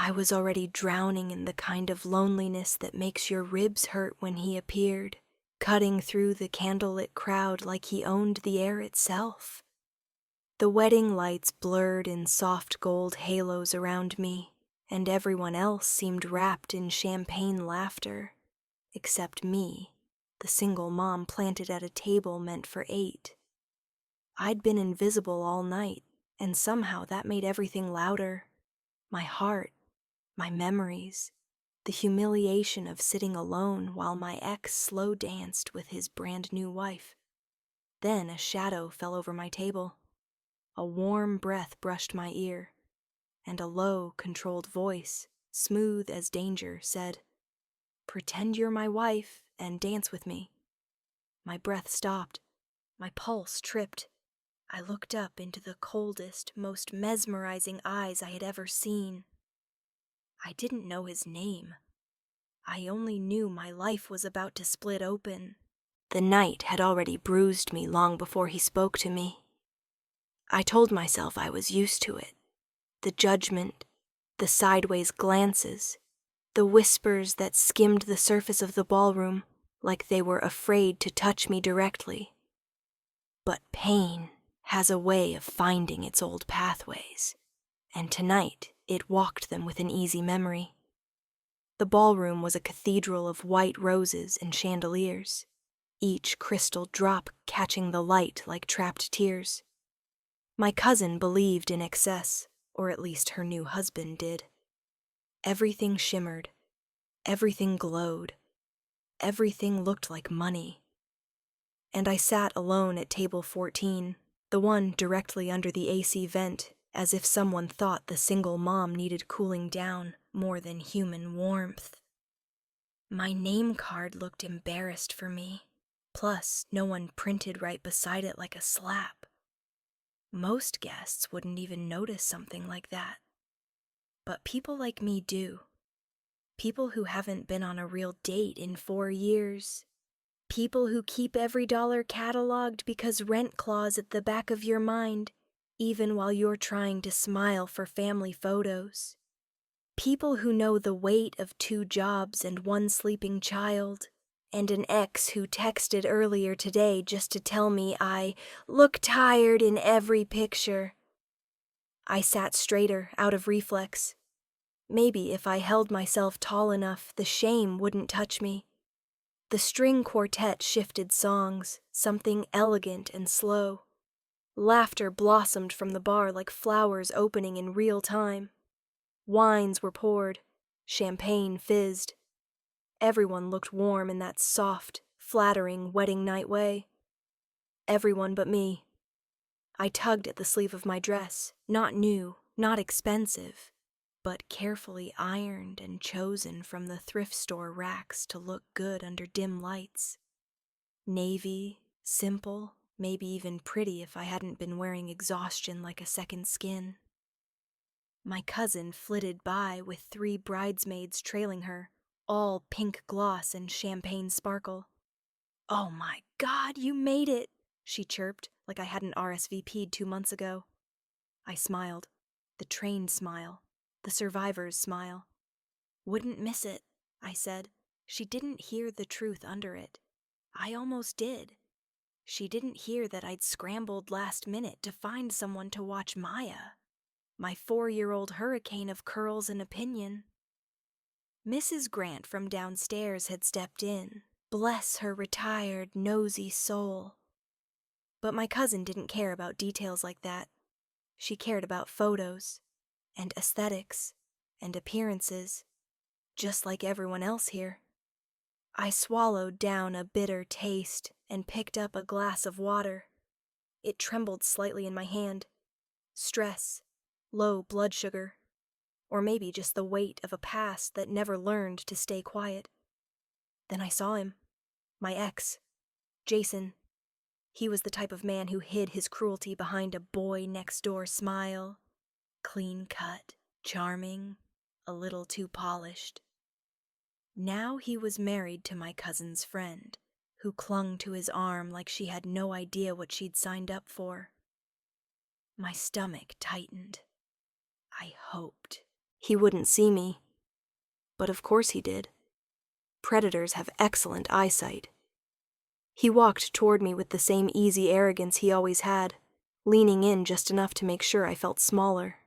I was already drowning in the kind of loneliness that makes your ribs hurt when he appeared, cutting through the candlelit crowd like he owned the air itself. The wedding lights blurred in soft gold halos around me, and everyone else seemed wrapped in champagne laughter, except me, the single mom planted at a table meant for 8. I'd been invisible all night, and somehow that made everything louder. My heart, my memories, the humiliation of sitting alone while my ex slow danced with his brand new wife. Then a shadow fell over my table. A warm breath brushed my ear, and a low, controlled voice, smooth as danger, said, "Pretend you're my wife and dance with me." My breath stopped. My pulse tripped. I looked up into the coldest, most mesmerizing eyes I had ever seen. I didn't know his name. I only knew my life was about to split open. The night had already bruised me long before he spoke to me. I told myself I was used to it. The judgment, the sideways glances, the whispers that skimmed the surface of the ballroom like they were afraid to touch me directly. But pain has a way of finding its old pathways, and tonight it walked them with an easy memory. The ballroom was a cathedral of white roses and chandeliers, each crystal drop catching the light like trapped tears. My cousin believed in excess, or at least her new husband did. Everything shimmered, everything glowed, everything looked like money. And I sat alone at table 14, the one directly under the AC vent, as if someone thought the single mom needed cooling down more than human warmth. My name card looked embarrassed for me, plus no one printed right beside it like a slap. Most guests wouldn't even notice something like that. But people like me do. People who haven't been on a real date in 4 years. People who keep every dollar cataloged because rent clause at the back of your mind, even while you're trying to smile for family photos. People who know the weight of 2 jobs and 1 sleeping child, and an ex who texted earlier today just to tell me I look tired in every picture. I sat straighter, out of reflex. Maybe if I held myself tall enough, the shame wouldn't touch me. The string quartet shifted songs, something elegant and slow. Laughter blossomed from the bar like flowers opening in real time. Wines were poured, champagne fizzed. Everyone looked warm in that soft, flattering wedding night way. Everyone but me. I tugged at the sleeve of my dress, not new, not expensive, but carefully ironed and chosen from the thrift store racks to look good under dim lights. Navy, simple, maybe even pretty if I hadn't been wearing exhaustion like a second skin. My cousin flitted by with 3 bridesmaids trailing her, all pink gloss and champagne sparkle. "Oh my God, you made it," she chirped like I hadn't RSVP'd 2 months ago. I smiled, the trained smile, the survivor's smile. "Wouldn't miss it," I said. She didn't hear the truth under it. I almost did. She didn't hear that I'd scrambled last minute to find someone to watch Maya, my 4-year-old hurricane of curls and opinion. Mrs. Grant from downstairs had stepped in. Bless her retired, nosy soul. But my cousin didn't care about details like that. She cared about photos, and aesthetics, and appearances, just like everyone else here. I swallowed down a bitter taste and picked up a glass of water. It trembled slightly in my hand. Stress, low blood sugar, or maybe just the weight of a past that never learned to stay quiet. Then I saw him, my ex, Jason. He was the type of man who hid his cruelty behind a boy-next-door smile. Clean-cut, charming, a little too polished. Now he was married to my cousin's friend, who clung to his arm like she had no idea what she'd signed up for. My stomach tightened. I hoped He wouldn't see me. But of course he did. Predators have excellent eyesight. He walked toward me with the same easy arrogance he always had, leaning in just enough to make sure I felt smaller.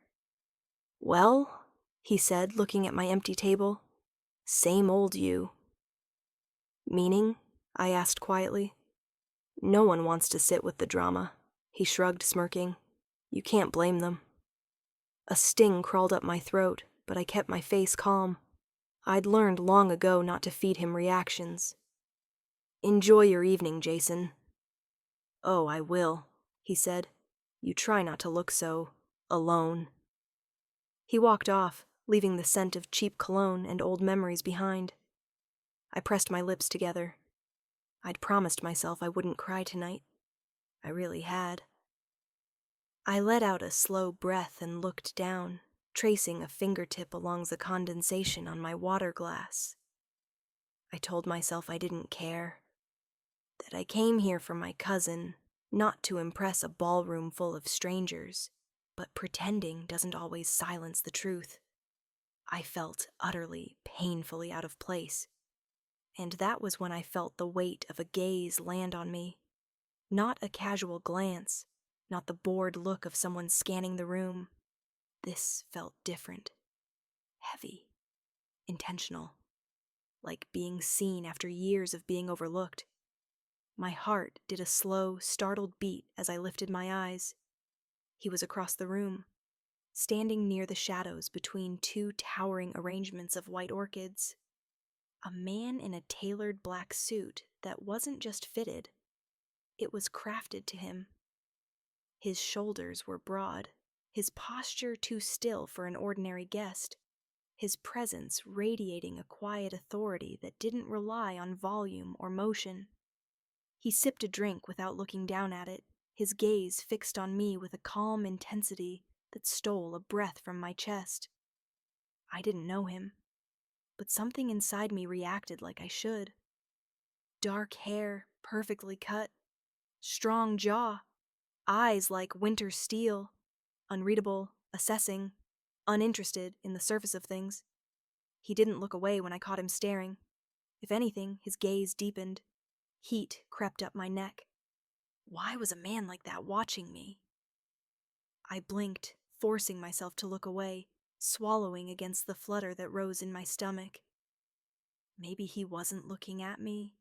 "Well," he said, looking at my empty table, "same old you." "Meaning?" I asked quietly. "No one wants to sit with the drama," he shrugged, smirking. "You can't blame them." A sting crawled up my throat, but I kept my face calm. I'd learned long ago not to feed him reactions. "Enjoy your evening, Jason." "Oh, I will," he said. "You try not to look so alone." He walked off, leaving the scent of cheap cologne and old memories behind. I pressed my lips together. I'd promised myself I wouldn't cry tonight. I really had. I let out a slow breath and looked down, tracing a fingertip along the condensation on my water glass. I told myself I didn't care, that I came here for my cousin, not to impress a ballroom full of strangers, but pretending doesn't always silence the truth. I felt utterly, painfully out of place, and that was when I felt the weight of a gaze land on me. Not a casual glance, not the bored look of someone scanning the room. This felt different, heavy, intentional, like being seen after years of being overlooked. My heart did a slow, startled beat as I lifted my eyes. He was across the room, standing near the shadows between two towering arrangements of white orchids. A man in a tailored black suit that wasn't just fitted, it was crafted to him. His shoulders were broad, his posture too still for an ordinary guest, his presence radiating a quiet authority that didn't rely on volume or motion. He sipped a drink without looking down at it, his gaze fixed on me with a calm intensity that stole a breath from my chest. I didn't know him, but something inside me reacted like I should. Dark hair, perfectly cut, strong jaw, eyes like winter steel, unreadable, assessing, uninterested in the surface of things. He didn't look away when I caught him staring. If anything, his gaze deepened. Heat crept up my neck. Why was a man like that watching me? I blinked, forcing myself to look away, swallowing against the flutter that rose in my stomach. Maybe he wasn't looking at me.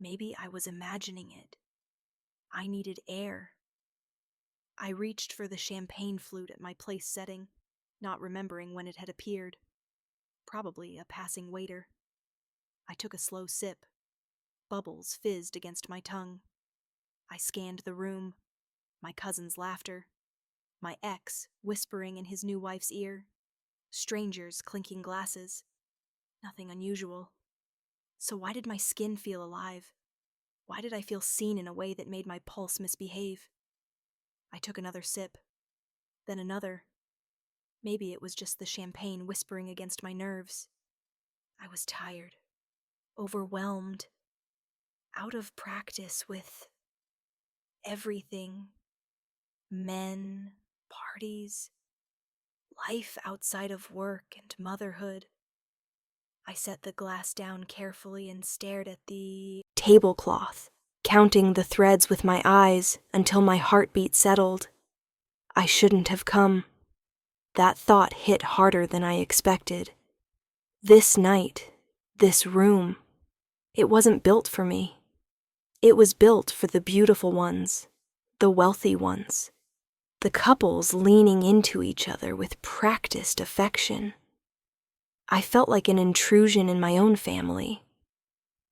Maybe I was imagining it. I needed air. I reached for the champagne flute at my place setting, not remembering when it had appeared. Probably a passing waiter. I took a slow sip. Bubbles fizzed against my tongue. I scanned the room. My cousin's laughter. My ex whispering in his new wife's ear. Strangers clinking glasses. Nothing unusual. So why did my skin feel alive? Why did I feel seen in a way that made my pulse misbehave? I took another sip. Then another. Maybe it was just the champagne whispering against my nerves. I was tired. Overwhelmed. Out of practice with everything. Men, parties, life outside of work and motherhood. I set the glass down carefully and stared at the tablecloth, counting the threads with my eyes until my heartbeat settled. I shouldn't have come. That thought hit harder than I expected. This night, this room, it wasn't built for me. It was built for the beautiful ones, the wealthy ones, the couples leaning into each other with practiced affection. I felt like an intrusion in my own family.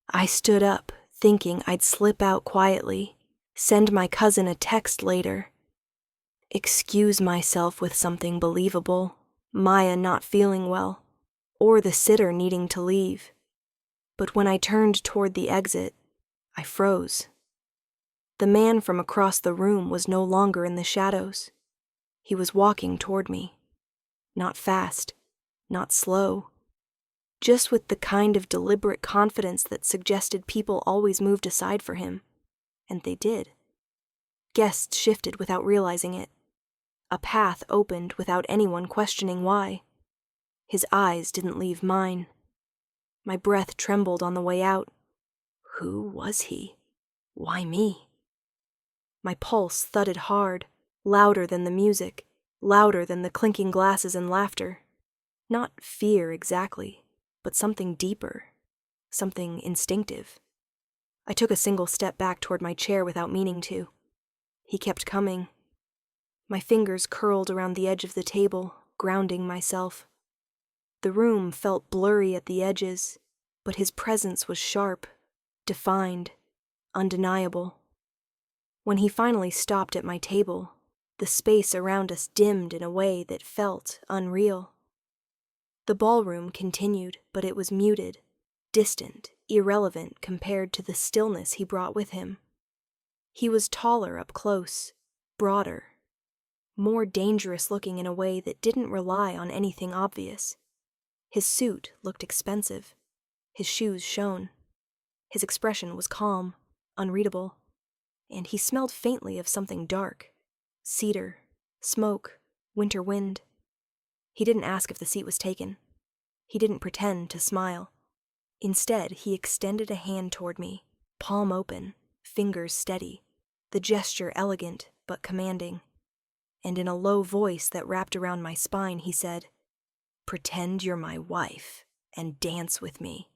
I stood up, thinking I'd slip out quietly, send my cousin a text later, excuse myself with something believable, Maya not feeling well, or the sitter needing to leave. But when I turned toward the exit, I froze. The man from across the room was no longer in the shadows. He was walking toward me. Not fast, not slow. Just with the kind of deliberate confidence that suggested people always moved aside for him. And they did. Guests shifted without realizing it. A path opened without anyone questioning why. His eyes didn't leave mine. My breath trembled on the way out. Who was he? Why me? My pulse thudded hard, louder than the music, louder than the clinking glasses and laughter. Not fear exactly, but something deeper, something instinctive. I took a single step back toward my chair without meaning to. He kept coming. My fingers curled around the edge of the table, grounding myself. The room felt blurry at the edges, but his presence was sharp, defined, undeniable. When he finally stopped at my table, the space around us dimmed in a way that felt unreal. The ballroom continued, but it was muted, distant, irrelevant compared to the stillness he brought with him. He was taller up close, broader, more dangerous looking in a way that didn't rely on anything obvious. His suit looked expensive. His shoes shone. His expression was calm, unreadable, and he smelled faintly of something dark. Cedar, smoke, winter wind. He didn't ask if the seat was taken. He didn't pretend to smile. Instead, he extended a hand toward me, palm open, fingers steady, the gesture elegant but commanding. And in a low voice that wrapped around my spine, he said, "Pretend you're my wife and dance with me."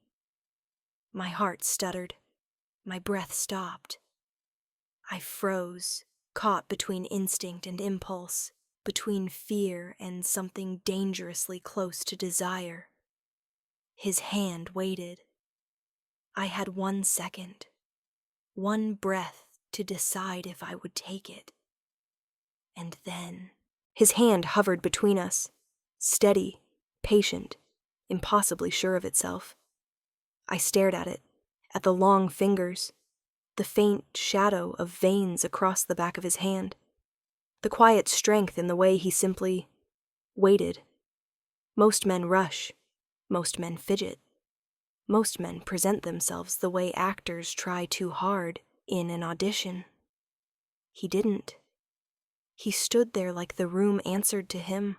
My heart stuttered. My breath stopped. I froze, caught between instinct and impulse, between fear and something dangerously close to desire. His hand waited. I had 1 second, 1 breath to decide if I would take it. And then, his hand hovered between us, steady, patient, impossibly sure of itself. I stared at it, at the long fingers, the faint shadow of veins across the back of his hand, the quiet strength in the way he simply waited. Most men rush. Most men fidget. Most men present themselves the way actors try too hard in an audition. He didn't. He stood there like the room answered to him,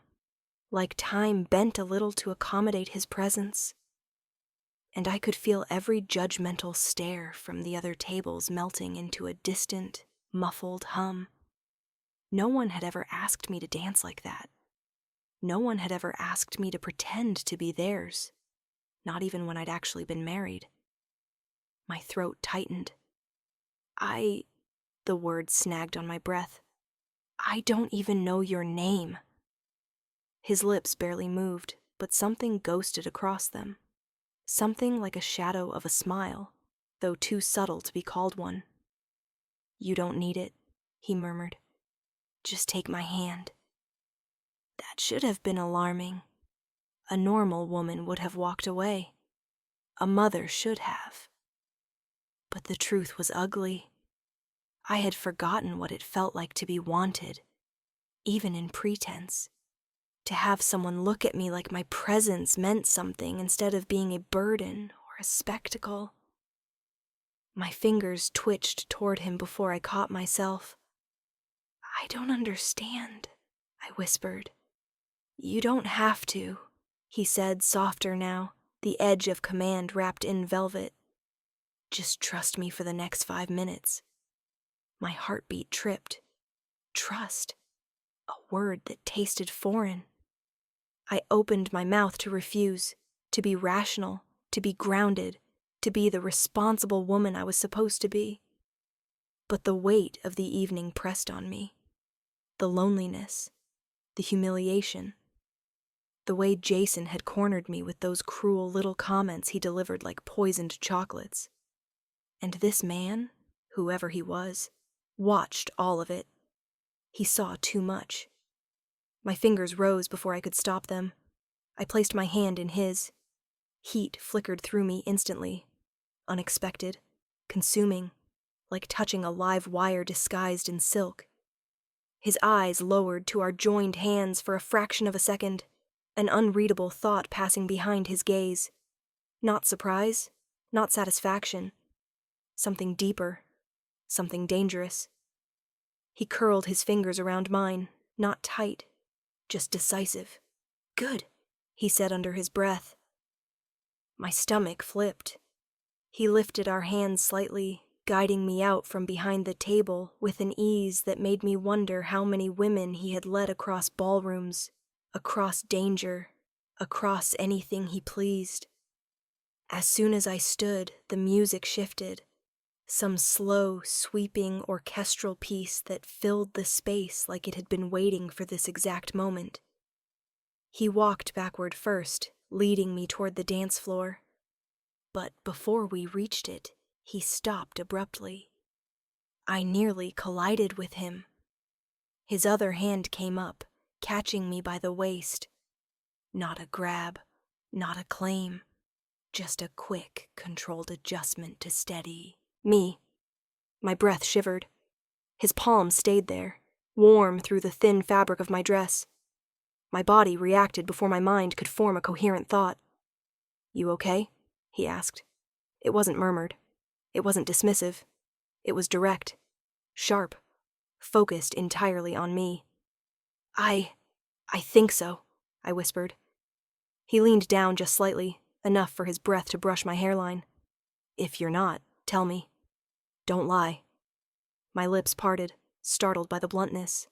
like time bent a little to accommodate his presence. And I could feel every judgmental stare from the other tables melting into a distant, muffled hum. No one had ever asked me to dance like that. No one had ever asked me to pretend to be theirs, not even when I'd actually been married. My throat tightened. The word snagged on my breath. "I don't even know your name." His lips barely moved, but something ghosted across them. Something like a shadow of a smile, though too subtle to be called one. "You don't need it," he murmured. "Just take my hand." That should have been alarming. A normal woman would have walked away. A mother should have. But the truth was ugly. I had forgotten what it felt like to be wanted, even in pretense. To have someone look at me like my presence meant something instead of being a burden or a spectacle. My fingers twitched toward him before I caught myself. "I don't understand," I whispered. "You don't have to," he said, softer now, the edge of command wrapped in velvet. "Just trust me for the next 5 minutes." My heartbeat tripped. Trust. A word that tasted foreign. I opened my mouth to refuse, to be rational, to be grounded, to be the responsible woman I was supposed to be. But the weight of the evening pressed on me. The loneliness, the humiliation, the way Jason had cornered me with those cruel little comments he delivered like poisoned chocolates. And this man, whoever he was, watched all of it. He saw too much. My fingers rose before I could stop them. I placed my hand in his. Heat flickered through me instantly. Unexpected, consuming, like touching a live wire disguised in silk. His eyes lowered to our joined hands for a fraction of a second, an unreadable thought passing behind his gaze. Not surprise, not satisfaction. Something deeper, something dangerous. He curled his fingers around mine, not tight, just decisive. "Good," he said under his breath. My stomach flipped. He lifted our hands slightly, guiding me out from behind the table with an ease that made me wonder how many women he had led across ballrooms, across danger, across anything he pleased. As soon as I stood, the music shifted, some slow, sweeping orchestral piece that filled the space like it had been waiting for this exact moment. He walked backward first, leading me toward the dance floor. But before we reached it, he stopped abruptly. I nearly collided with him. His other hand came up, catching me by the waist. Not a grab, not a claim, just a quick, controlled adjustment to steady me. My breath shivered. His palm stayed there, warm through the thin fabric of my dress. My body reacted before my mind could form a coherent thought. You okay? He asked. It wasn't murmured. It wasn't dismissive. It was direct, sharp, focused entirely on me. I think so, I whispered. He leaned down just slightly, enough for his breath to brush my hairline. If you're not, tell me. Don't lie. My lips parted, startled by the bluntness.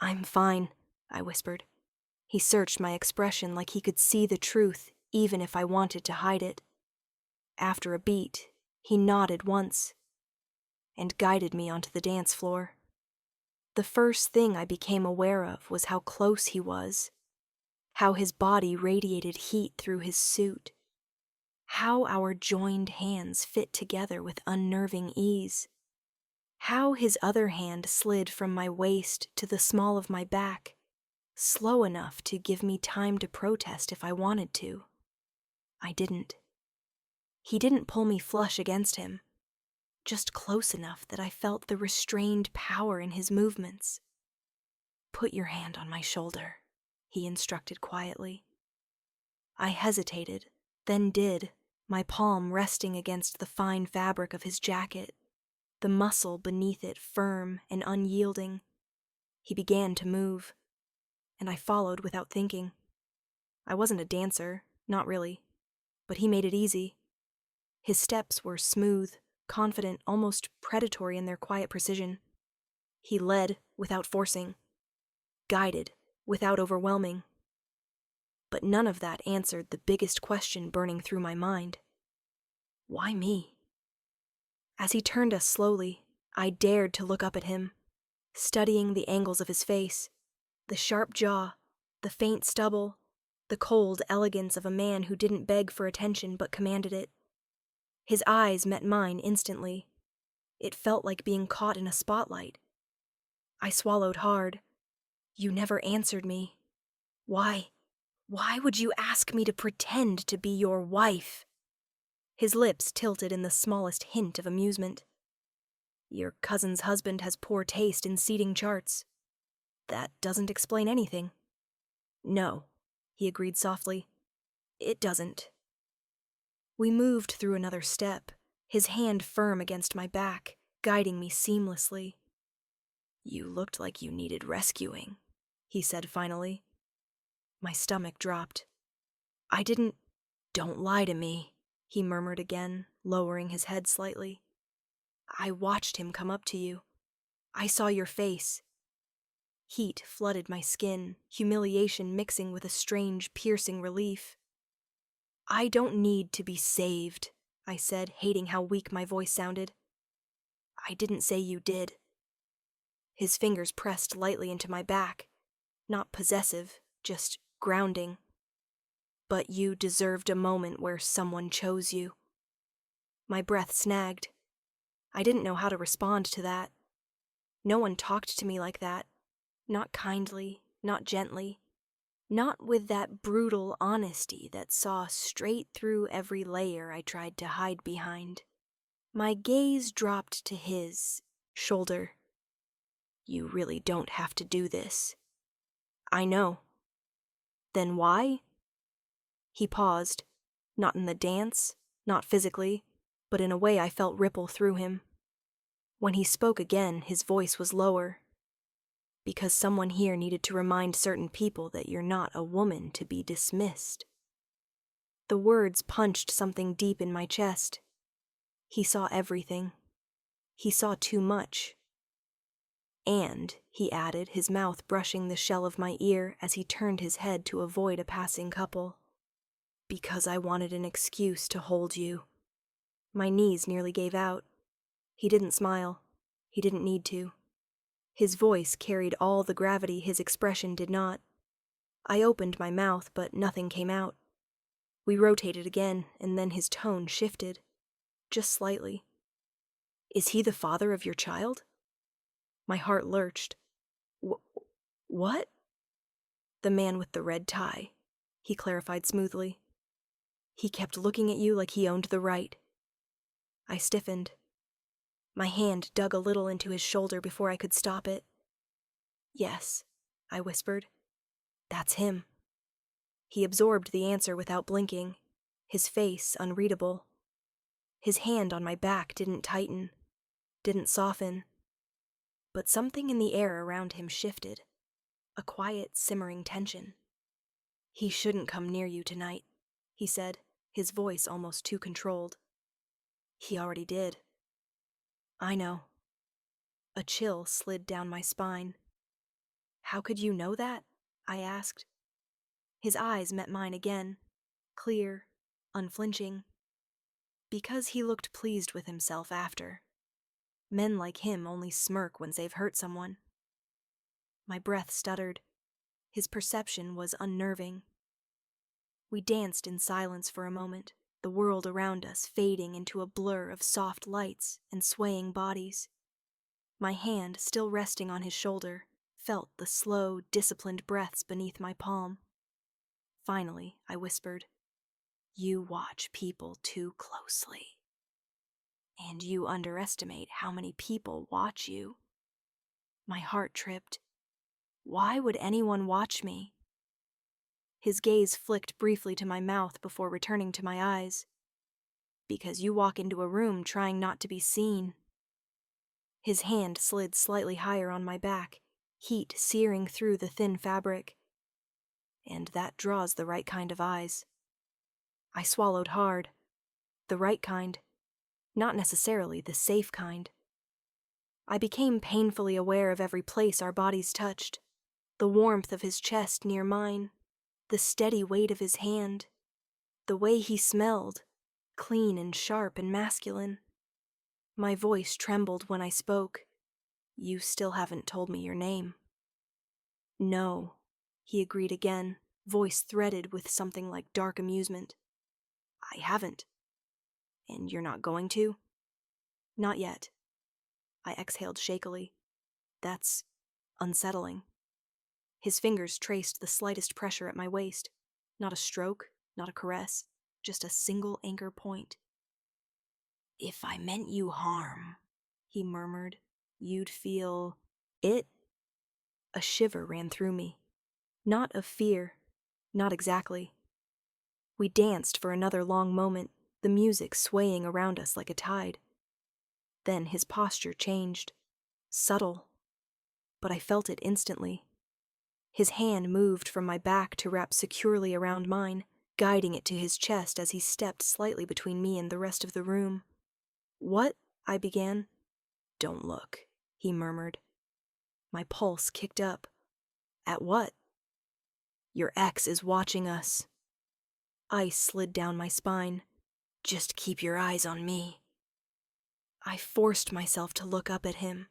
I'm fine, I whispered. He searched my expression like he could see the truth, even if I wanted to hide it. After a beat, he nodded once and guided me onto the dance floor. The first thing I became aware of was how close he was, how his body radiated heat through his suit, how our joined hands fit together with unnerving ease, how his other hand slid from my waist to the small of my back, slow enough to give me time to protest if I wanted to. I didn't. He didn't pull me flush against him, just close enough that I felt the restrained power in his movements. Put your hand on my shoulder, he instructed quietly. I hesitated, then did, my palm resting against the fine fabric of his jacket, the muscle beneath it firm and unyielding. He began to move, and I followed without thinking. I wasn't a dancer, not really, but he made it easy. His steps were smooth, confident, almost predatory in their quiet precision. He led without forcing, guided without overwhelming. But none of that answered the biggest question burning through my mind. Why me? As he turned us slowly, I dared to look up at him, studying the angles of his face, the sharp jaw, the faint stubble, the cold elegance of a man who didn't beg for attention but commanded it. His eyes met mine instantly. It felt like being caught in a spotlight. I swallowed hard. You never answered me. Why? Why would you ask me to pretend to be your wife? His lips tilted in the smallest hint of amusement. Your cousin's husband has poor taste in seating charts. That doesn't explain anything. No, he agreed softly. It doesn't. We moved through another step, his hand firm against my back, guiding me seamlessly. You looked like you needed rescuing, he said finally. My stomach dropped. I didn't. Don't lie to me, he murmured again, lowering his head slightly. I watched him come up to you. I saw your face. Heat flooded my skin, humiliation mixing with a strange, piercing relief. I don't need to be saved, I said, hating how weak my voice sounded. I didn't say you did. His fingers pressed lightly into my back, not possessive, just grounding. But you deserved a moment where someone chose you. My breath snagged. I didn't know how to respond to that. No one talked to me like that. Not kindly, not gently. Not with that brutal honesty that saw straight through every layer I tried to hide behind. My gaze dropped to his shoulder. You really don't have to do this. I know. Then why? He paused, not in the dance, not physically, but in a way I felt ripple through him. When he spoke again, his voice was lower. Because someone here needed to remind certain people that you're not a woman to be dismissed. The words punched something deep in my chest. He saw everything. He saw too much. And, he added, his mouth brushing the shell of my ear as he turned his head to avoid a passing couple. Because I wanted an excuse to hold you. My knees nearly gave out. He didn't smile. He didn't need to. His voice carried all the gravity his expression did not. I opened my mouth, but nothing came out. We rotated again, and then his tone shifted. Just slightly. Is he the father of your child? My heart lurched. What? The man with the red tie, he clarified smoothly. He kept looking at you like he owned the right. I stiffened. My hand dug a little into his shoulder before I could stop it. Yes, I whispered. That's him. He absorbed the answer without blinking, his face unreadable. His hand on my back didn't tighten, didn't soften. But something in the air around him shifted, a quiet, simmering tension. He shouldn't come near you tonight, he said, his voice almost too controlled. He already did. I know. A chill slid down my spine. How could you know that? I asked. His eyes met mine again, clear, unflinching. Because he looked pleased with himself after. Men like him only smirk when they've hurt someone. My breath stuttered. His perception was unnerving. We danced in silence for a moment, the world around us fading into a blur of soft lights and swaying bodies. My hand, still resting on his shoulder, felt the slow, disciplined breaths beneath my palm. Finally, I whispered, You watch people too closely. And you underestimate how many people watch you. My heart tripped. Why would anyone watch me? His gaze flicked briefly to my mouth before returning to my eyes. Because you walk into a room trying not to be seen. His hand slid slightly higher on my back, heat searing through the thin fabric. And that draws the right kind of eyes. I swallowed hard. The right kind. Not necessarily the safe kind. I became painfully aware of every place our bodies touched, the warmth of his chest near mine, the steady weight of his hand, the way he smelled, clean and sharp and masculine. My voice trembled when I spoke. You still haven't told me your name. No, he agreed again, voice threaded with something like dark amusement. I haven't. And you're not going to? Not yet. I exhaled shakily. That's unsettling. His fingers traced the slightest pressure at my waist. Not a stroke, not a caress, just a single anchor point. If I meant you harm, he murmured, you'd feel it? A shiver ran through me. Not of fear, not exactly. We danced for another long moment, the music swaying around us like a tide. Then his posture changed. Subtle. But I felt it instantly. His hand moved from my back to wrap securely around mine, guiding it to his chest as he stepped slightly between me and the rest of the room. What? I began. Don't look, he murmured. My pulse kicked up. At what? Your ex is watching us. Ice slid down my spine. Just keep your eyes on me. I forced myself to look up at him,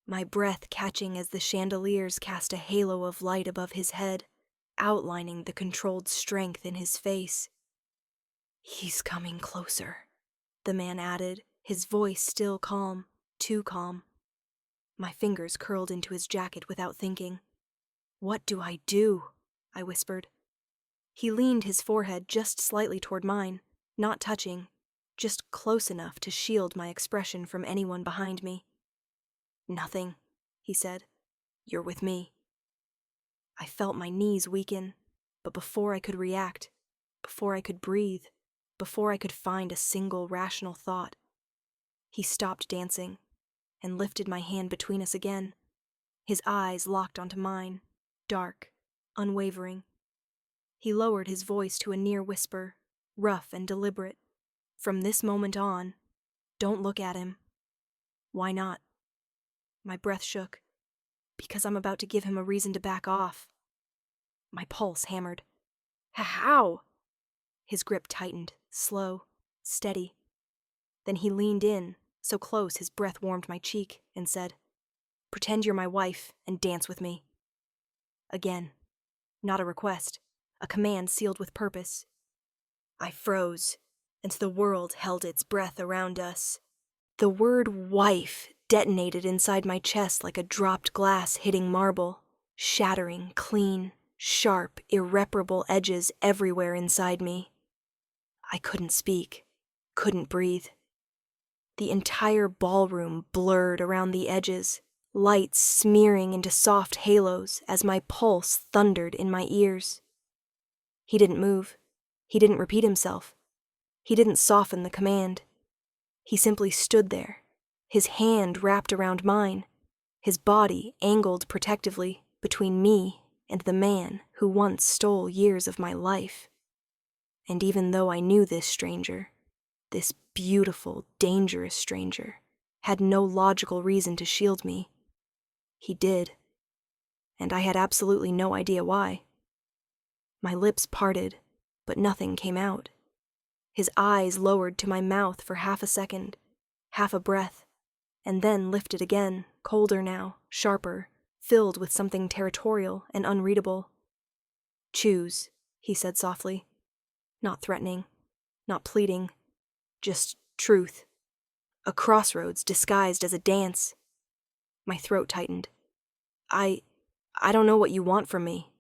my breath catching as the chandeliers cast a halo of light above his head, outlining the controlled strength in his face. He's coming closer, the man added, his voice still calm, too calm. My fingers curled into his jacket without thinking. What do I do? I whispered. He leaned his forehead just slightly toward mine, not touching, just close enough to shield my expression from anyone behind me. Nothing, he said. You're with me. I felt my knees weaken, but before I could react, before I could breathe, before I could find a single rational thought, he stopped dancing and lifted my hand between us again, His eyes locked onto mine, dark, unwavering. He lowered his voice to a near whisper, rough and deliberate. From this moment on, don't look at him. Why not? My breath shook. Because I'm about to give him a reason to back off. My pulse hammered. How? His grip tightened, slow, steady. Then he leaned in, so close his breath warmed my cheek, and said, "Pretend you're my wife and dance with me." Again. Not a request, a command sealed with purpose. I froze, and the world held its breath around us. The word wife detonated inside my chest like a dropped glass hitting marble, shattering clean, sharp, irreparable edges everywhere inside me. I couldn't speak, couldn't breathe. The entire ballroom blurred around the edges, lights smearing into soft halos as my pulse thundered in my ears. He didn't move. He didn't repeat himself. He didn't soften the command. He simply stood there, his hand wrapped around mine, his body angled protectively between me and the man who once stole years of my life. And even though I knew this stranger, this beautiful, dangerous stranger, had no logical reason to shield me, he did. And I had absolutely no idea why. My lips parted, but nothing came out. His eyes lowered to my mouth for half a second, half a breath, and then lifted again, colder now, sharper, filled with something territorial and unreadable. "Choose," he said softly. Not threatening, not pleading, just truth. A crossroads disguised as a dance. My throat tightened. I don't know what you want from me."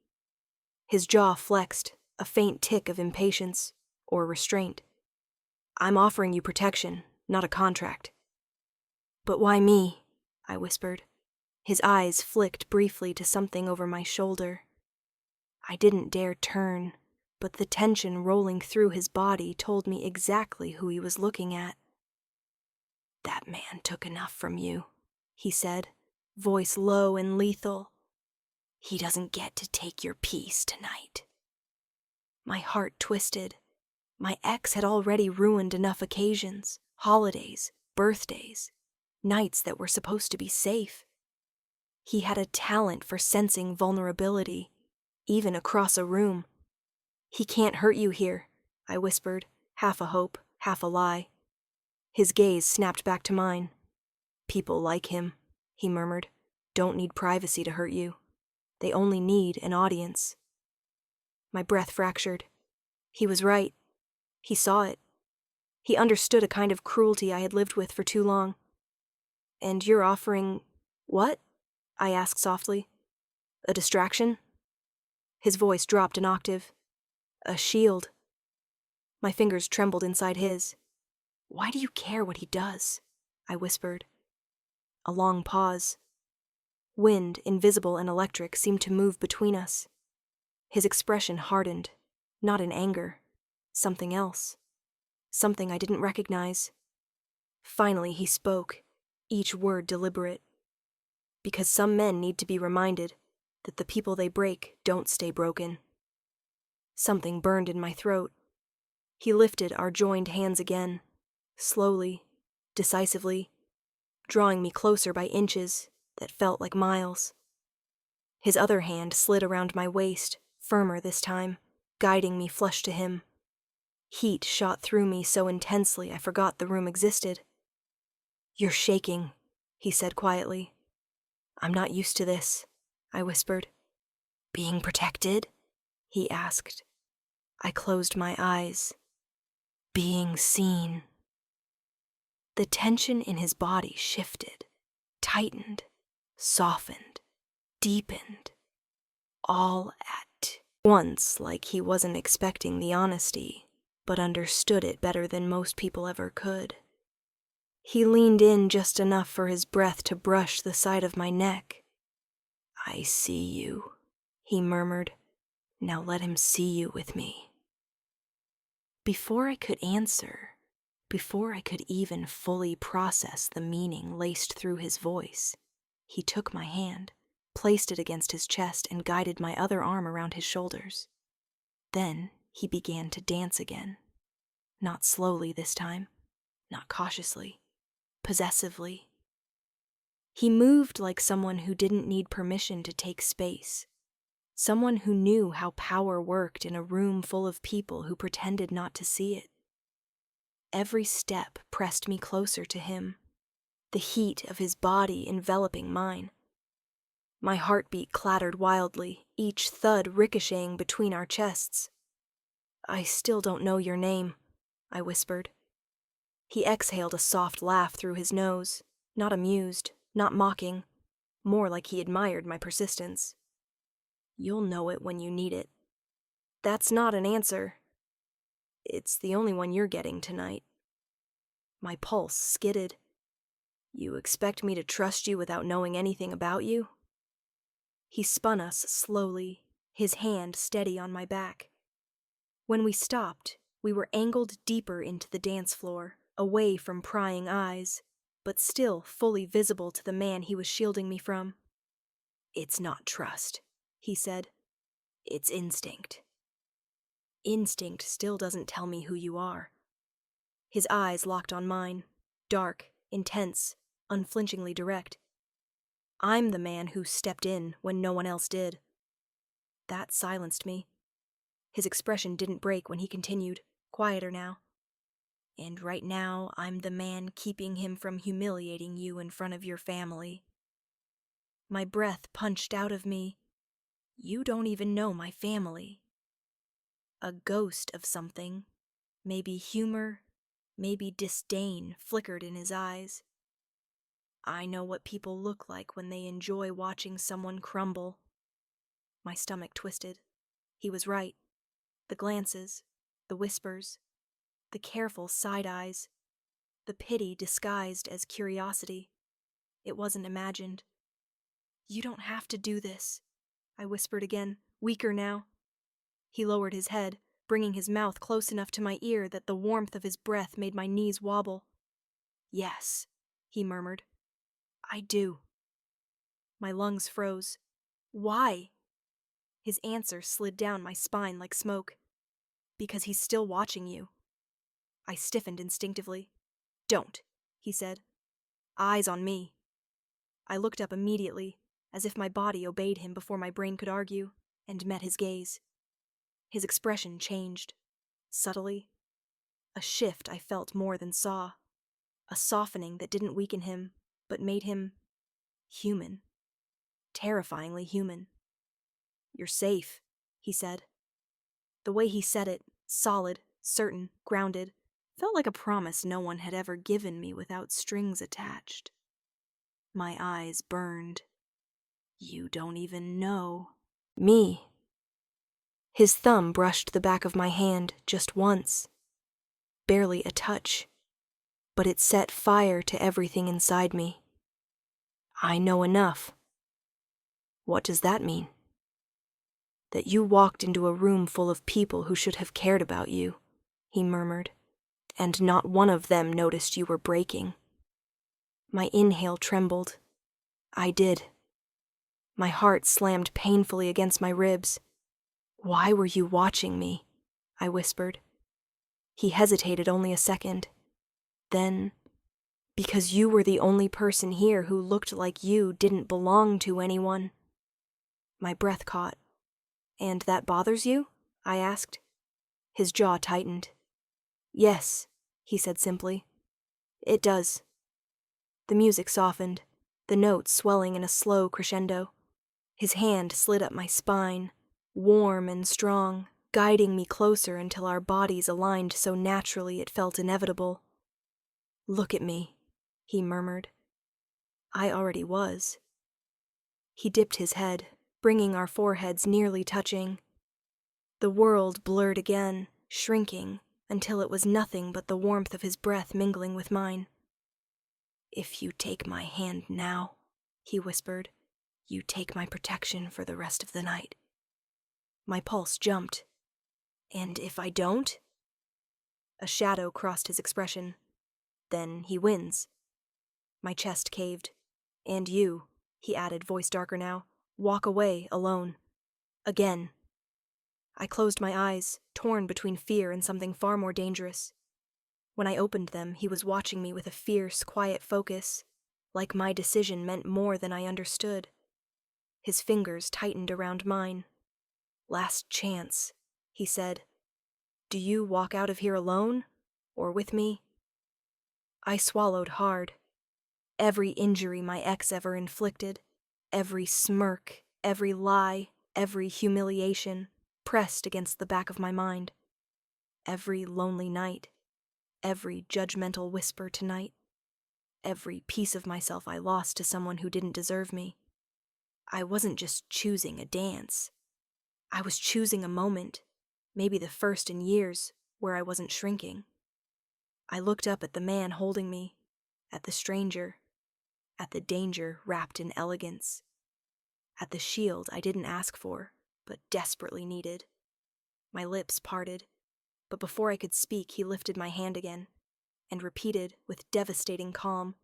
His jaw flexed, a faint tick of impatience, or restraint. "I'm offering you protection, not a contract." "But why me?" I whispered. His eyes flicked briefly to something over my shoulder. I didn't dare turn, but the tension rolling through his body told me exactly who he was looking at. "That man took enough from you," he said, voice low and lethal. "He doesn't get to take your peace tonight." My heart twisted. My ex had already ruined enough occasions, holidays, birthdays, nights that were supposed to be safe. He had a talent for sensing vulnerability, even across a room. "He can't hurt you here," I whispered, half a hope, half a lie. His gaze snapped back to mine. "People like him," he murmured, "don't need privacy to hurt you. They only need an audience." My breath fractured. He was right. He saw it. He understood a kind of cruelty I had lived with for too long. "And you're offering what?" I asked softly. "A distraction?" His voice dropped an octave. "A shield." My fingers trembled inside his. "Why do you care what he does?" I whispered. A long pause. Wind, invisible and electric, seemed to move between us. His expression hardened, not in anger, something else. Something I didn't recognize. Finally he spoke, each word deliberate. "Because some men need to be reminded that the people they break don't stay broken." Something burned in my throat. He lifted our joined hands again, slowly, decisively, drawing me closer by inches that felt like miles. His other hand slid around my waist, firmer this time, guiding me flush to him. Heat shot through me so intensely I forgot the room existed. "You're shaking," he said quietly. "I'm not used to this," I whispered. "Being protected?" he asked. I closed my eyes. "Being seen." The tension in his body shifted, tightened, softened, deepened, all at once, like he wasn't expecting the honesty, but understood it better than most people ever could. He leaned in just enough for his breath to brush the side of my neck. "I see you," he murmured. "Now let him see you with me." Before I could answer, before I could even fully process the meaning laced through his voice, he took my hand, placed it against his chest, and guided my other arm around his shoulders. Then he began to dance again. Not slowly this time, not cautiously, possessively. He moved like someone who didn't need permission to take space. Someone who knew how power worked in a room full of people who pretended not to see it. Every step pressed me closer to him, the heat of his body enveloping mine. My heartbeat clattered wildly, each thud ricocheting between our chests. "I still don't know your name," I whispered. He exhaled a soft laugh through his nose, not amused, not mocking, more like he admired my persistence. "You'll know it when you need it." "That's not an answer." "It's the only one you're getting tonight." My pulse skidded. "You expect me to trust you without knowing anything about you?" He spun us slowly, his hand steady on my back. When we stopped, we were angled deeper into the dance floor, away from prying eyes, but still fully visible to the man he was shielding me from. "It's not trust," he said. "It's instinct." "Instinct still doesn't tell me who you are." His eyes locked on mine, dark, intense, unflinchingly direct. "I'm the man who stepped in when no one else did." That silenced me. His expression didn't break when he continued, quieter now. "And right now, I'm the man keeping him from humiliating you in front of your family." My breath punched out of me. "You don't even know my family." A ghost of something, maybe humor, maybe disdain, flickered in his eyes. "I know what people look like when they enjoy watching someone crumble." My stomach twisted. He was right. The glances, the whispers, the careful side eyes, the pity disguised as curiosity. It wasn't imagined. "You don't have to do this," I whispered again, weaker now. He lowered his head, bringing his mouth close enough to my ear that the warmth of his breath made my knees wobble. "Yes," he murmured. "I do." My lungs froze. "Why?" His answer slid down my spine like smoke. "Because he's still watching you." I stiffened instinctively. "Don't," he said. "Eyes on me." I looked up immediately, as if my body obeyed him before my brain could argue, and met his gaze. His expression changed, subtly. A shift I felt more than saw. A softening that didn't weaken him, but made him human. Terrifyingly human. "You're safe," he said. The way he said it, solid, certain, grounded, felt like a promise no one had ever given me without strings attached. My eyes burned. "You don't even know me." His thumb brushed the back of my hand just once. Barely a touch. But it set fire to everything inside me. "I know enough." "What does that mean?" "That you walked into a room full of people who should have cared about you," he murmured, "and not one of them noticed you were breaking." My inhale trembled. I did. My heart slammed painfully against my ribs. "Why were you watching me?" I whispered. He hesitated only a second. Then, "Because you were the only person here who looked like you didn't belong to anyone." My breath caught. "And that bothers you?" I asked. His jaw tightened. "Yes," he said simply. "It does." The music softened, the notes swelling in a slow crescendo. His hand slid up my spine, warm and strong, guiding me closer until our bodies aligned so naturally it felt inevitable. "Look at me," he murmured. I already was. He dipped his head, bringing our foreheads nearly touching. The world blurred again, shrinking, until it was nothing but the warmth of his breath mingling with mine. "If you take my hand now," he whispered, "you take my protection for the rest of the night." My pulse jumped. "And if I don't?" A shadow crossed his expression. "Then he wins." My chest caved. "And you," he added, voice darker now, walk away alone. Again. I closed my eyes, torn between fear and something far more dangerous. When I opened them, he was watching me with a fierce, quiet focus, like my decision meant more than I understood. His fingers tightened around mine. "Last chance," he said. "Do you walk out of here alone, or with me?" I swallowed hard. Every injury my ex ever inflicted, every smirk, every lie, every humiliation, pressed against the back of my mind. Every lonely night, every judgmental whisper tonight, every piece of myself I lost to someone who didn't deserve me. I wasn't just choosing a dance. I was choosing a moment, maybe the first in years, where I wasn't shrinking. I looked up at the man holding me, at the stranger, at the danger wrapped in elegance, at the shield I didn't ask for, but desperately needed. My lips parted, but before I could speak, he lifted my hand again and repeated with devastating calm,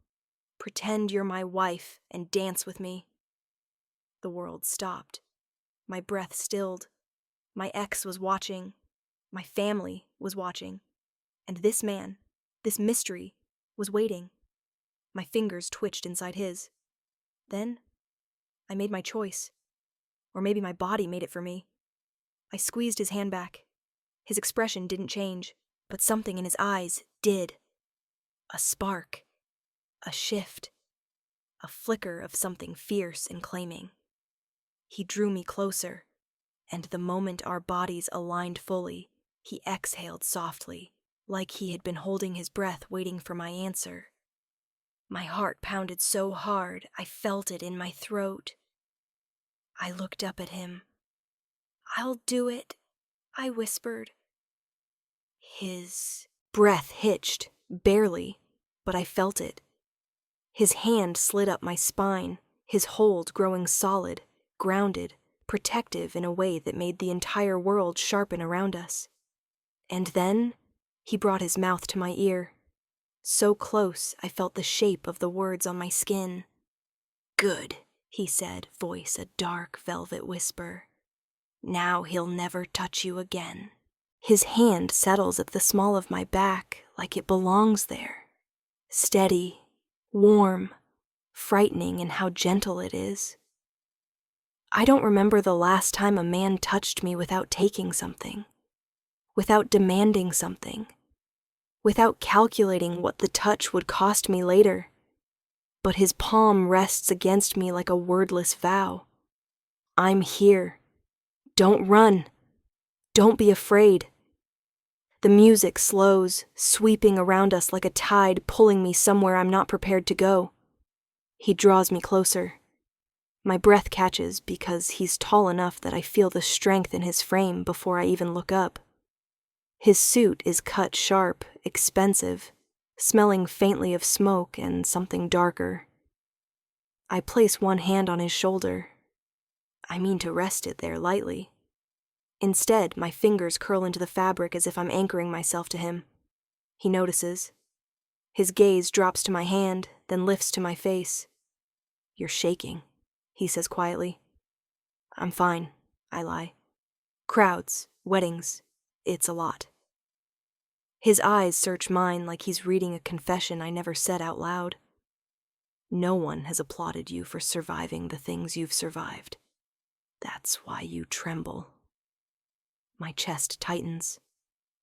"Pretend you're my wife and dance with me." The world stopped. My breath stilled. My ex was watching. My family was watching. And this man, this mystery, was waiting. My fingers twitched inside his. Then, I made my choice. Or maybe my body made it for me. I squeezed his hand back. His expression didn't change, but something in his eyes did. A spark. A shift. A flicker of something fierce and claiming. He drew me closer, and the moment our bodies aligned fully, he exhaled softly, like he had been holding his breath waiting for my answer. My heart pounded so hard I felt it in my throat. I looked up at him. "I'll do it," I whispered. His breath hitched, barely, but I felt it. His hand slid up my spine, his hold growing solid, grounded, protective in a way that made the entire world sharpen around us. And then, he brought his mouth to my ear. So close, I felt the shape of the words on my skin. "Good," he said, voice a dark velvet whisper. "Now he'll never touch you again." His hand settles at the small of my back like it belongs there. Steady, warm, frightening in how gentle it is. I don't remember the last time a man touched me without taking something, without demanding something, without calculating what the touch would cost me later. But his palm rests against me like a wordless vow. I'm here. Don't run. Don't be afraid. The music slows, sweeping around us like a tide pulling me somewhere I'm not prepared to go. He draws me closer. My breath catches because he's tall enough that I feel the strength in his frame before I even look up. His suit is cut sharp, expensive, smelling faintly of smoke and something darker. I place one hand on his shoulder. I mean to rest it there lightly. Instead, my fingers curl into the fabric as if I'm anchoring myself to him. He notices. His gaze drops to my hand, then lifts to my face. "You're shaking," he says quietly. "I'm fine," I lie. "Crowds, weddings, it's a lot." His eyes search mine like he's reading a confession I never said out loud. "No one has applauded you for surviving the things you've survived. That's why you tremble." My chest tightens.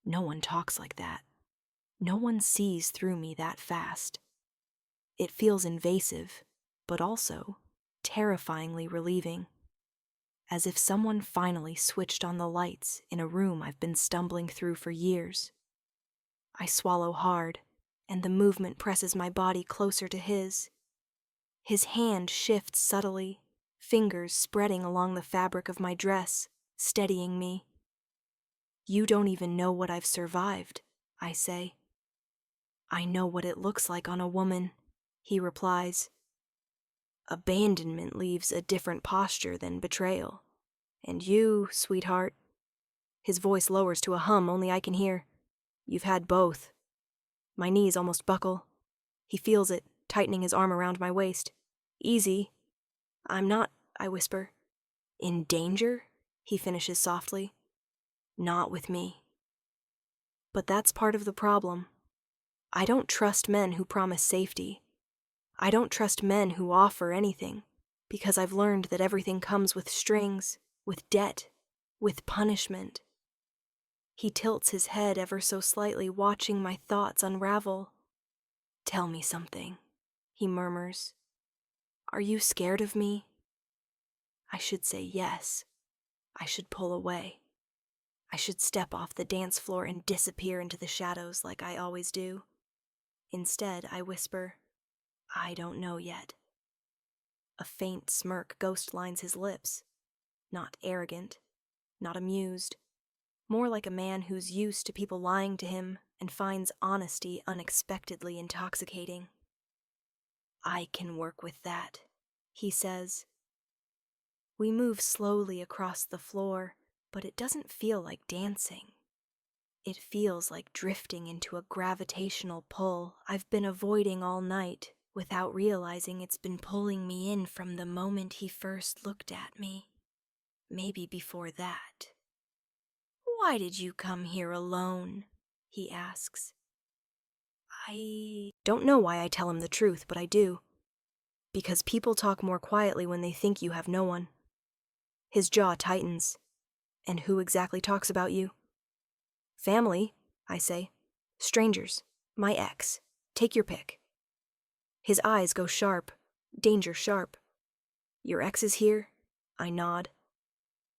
No one talks like that. No one sees through me that fast. It feels invasive, but also terrifyingly relieving. As if someone finally switched on the lights in a room I've been stumbling through for years. I swallow hard, and the movement presses my body closer to his. His hand shifts subtly, fingers spreading along the fabric of my dress, steadying me. "You don't even know what I've survived," I say. "I know what it looks like on a woman," he replies. "Abandonment leaves a different posture than betrayal. And you, sweetheart," his voice lowers to a hum only I can hear, "you've had both." My knees almost buckle. He feels it, tightening his arm around my waist. "Easy." "I'm not," I whisper. In danger? He finishes softly. Not with me. But that's part of the problem. I don't trust men who promise safety. I don't trust men who offer anything, because I've learned that everything comes with strings, with debt, with punishment. He tilts his head ever so slightly, watching my thoughts unravel. Tell me something, he murmurs. Are you scared of me? I should say yes. I should pull away. I should step off the dance floor and disappear into the shadows like I always do. Instead, I whisper, I don't know yet. A faint smirk ghostlines his lips. Not arrogant, not amused. More like a man who's used to people lying to him and finds honesty unexpectedly intoxicating. I can work with that, he says. We move slowly across the floor, but it doesn't feel like dancing. It feels like drifting into a gravitational pull I've been avoiding all night without realizing it's been pulling me in from the moment he first looked at me. Maybe before that. Why did you come here alone? He asks. I don't know why I tell him the truth, but I do. Because people talk more quietly when they think you have no one. His jaw tightens. And who exactly talks about you? Family, I say. Strangers. My ex. Take your pick. His eyes go sharp. Danger sharp. Your ex is here? I nod.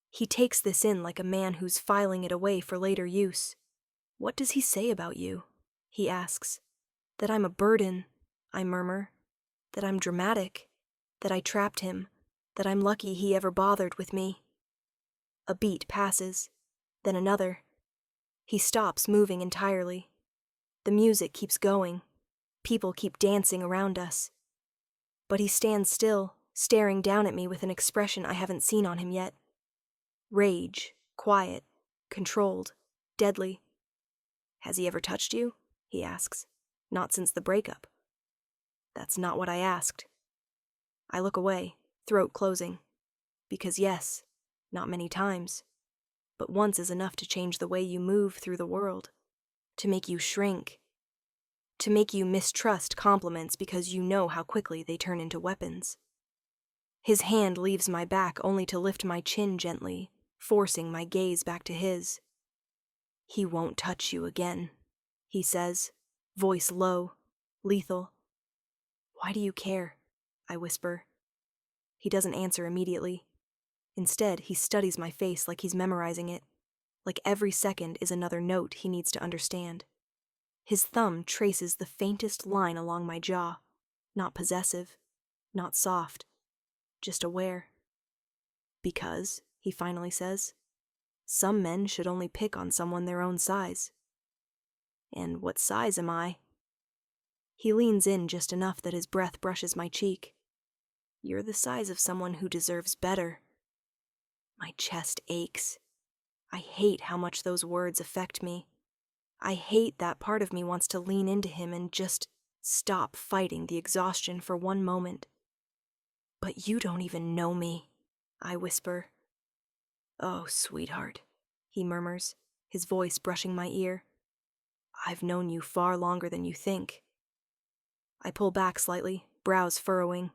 He takes this in like a man who's filing it away for later use. What does he say about you? He asks. That I'm a burden, I murmur. That I'm dramatic. That I trapped him. That I'm lucky he ever bothered with me. A beat passes. Then another. He stops moving entirely. The music keeps going. People keep dancing around us. But he stands still, staring down at me with an expression I haven't seen on him yet. Rage, quiet, controlled, deadly. Has he ever touched you? He asks. Not since the breakup. That's not what I asked. I look away, throat closing. Because yes, not many times. But once is enough to change the way you move through the world. To make you shrink. To make you mistrust compliments because you know how quickly they turn into weapons. His hand leaves my back only to lift my chin gently, forcing my gaze back to his. He won't touch you again, he says, voice low, lethal. Why do you care? I whisper. He doesn't answer immediately. Instead, he studies my face like he's memorizing it, like every second is another note he needs to understand. His thumb traces the faintest line along my jaw, not possessive, not soft, just aware. Because, he finally says, some men should only pick on someone their own size. And what size am I? He leans in just enough that his breath brushes my cheek. You're the size of someone who deserves better. My chest aches. I hate how much those words affect me. I hate that part of me wants to lean into him and just stop fighting the exhaustion for one moment. But you don't even know me, I whisper. Oh, sweetheart, he murmurs, his voice brushing my ear. I've known you far longer than you think. I pull back slightly, brows furrowing.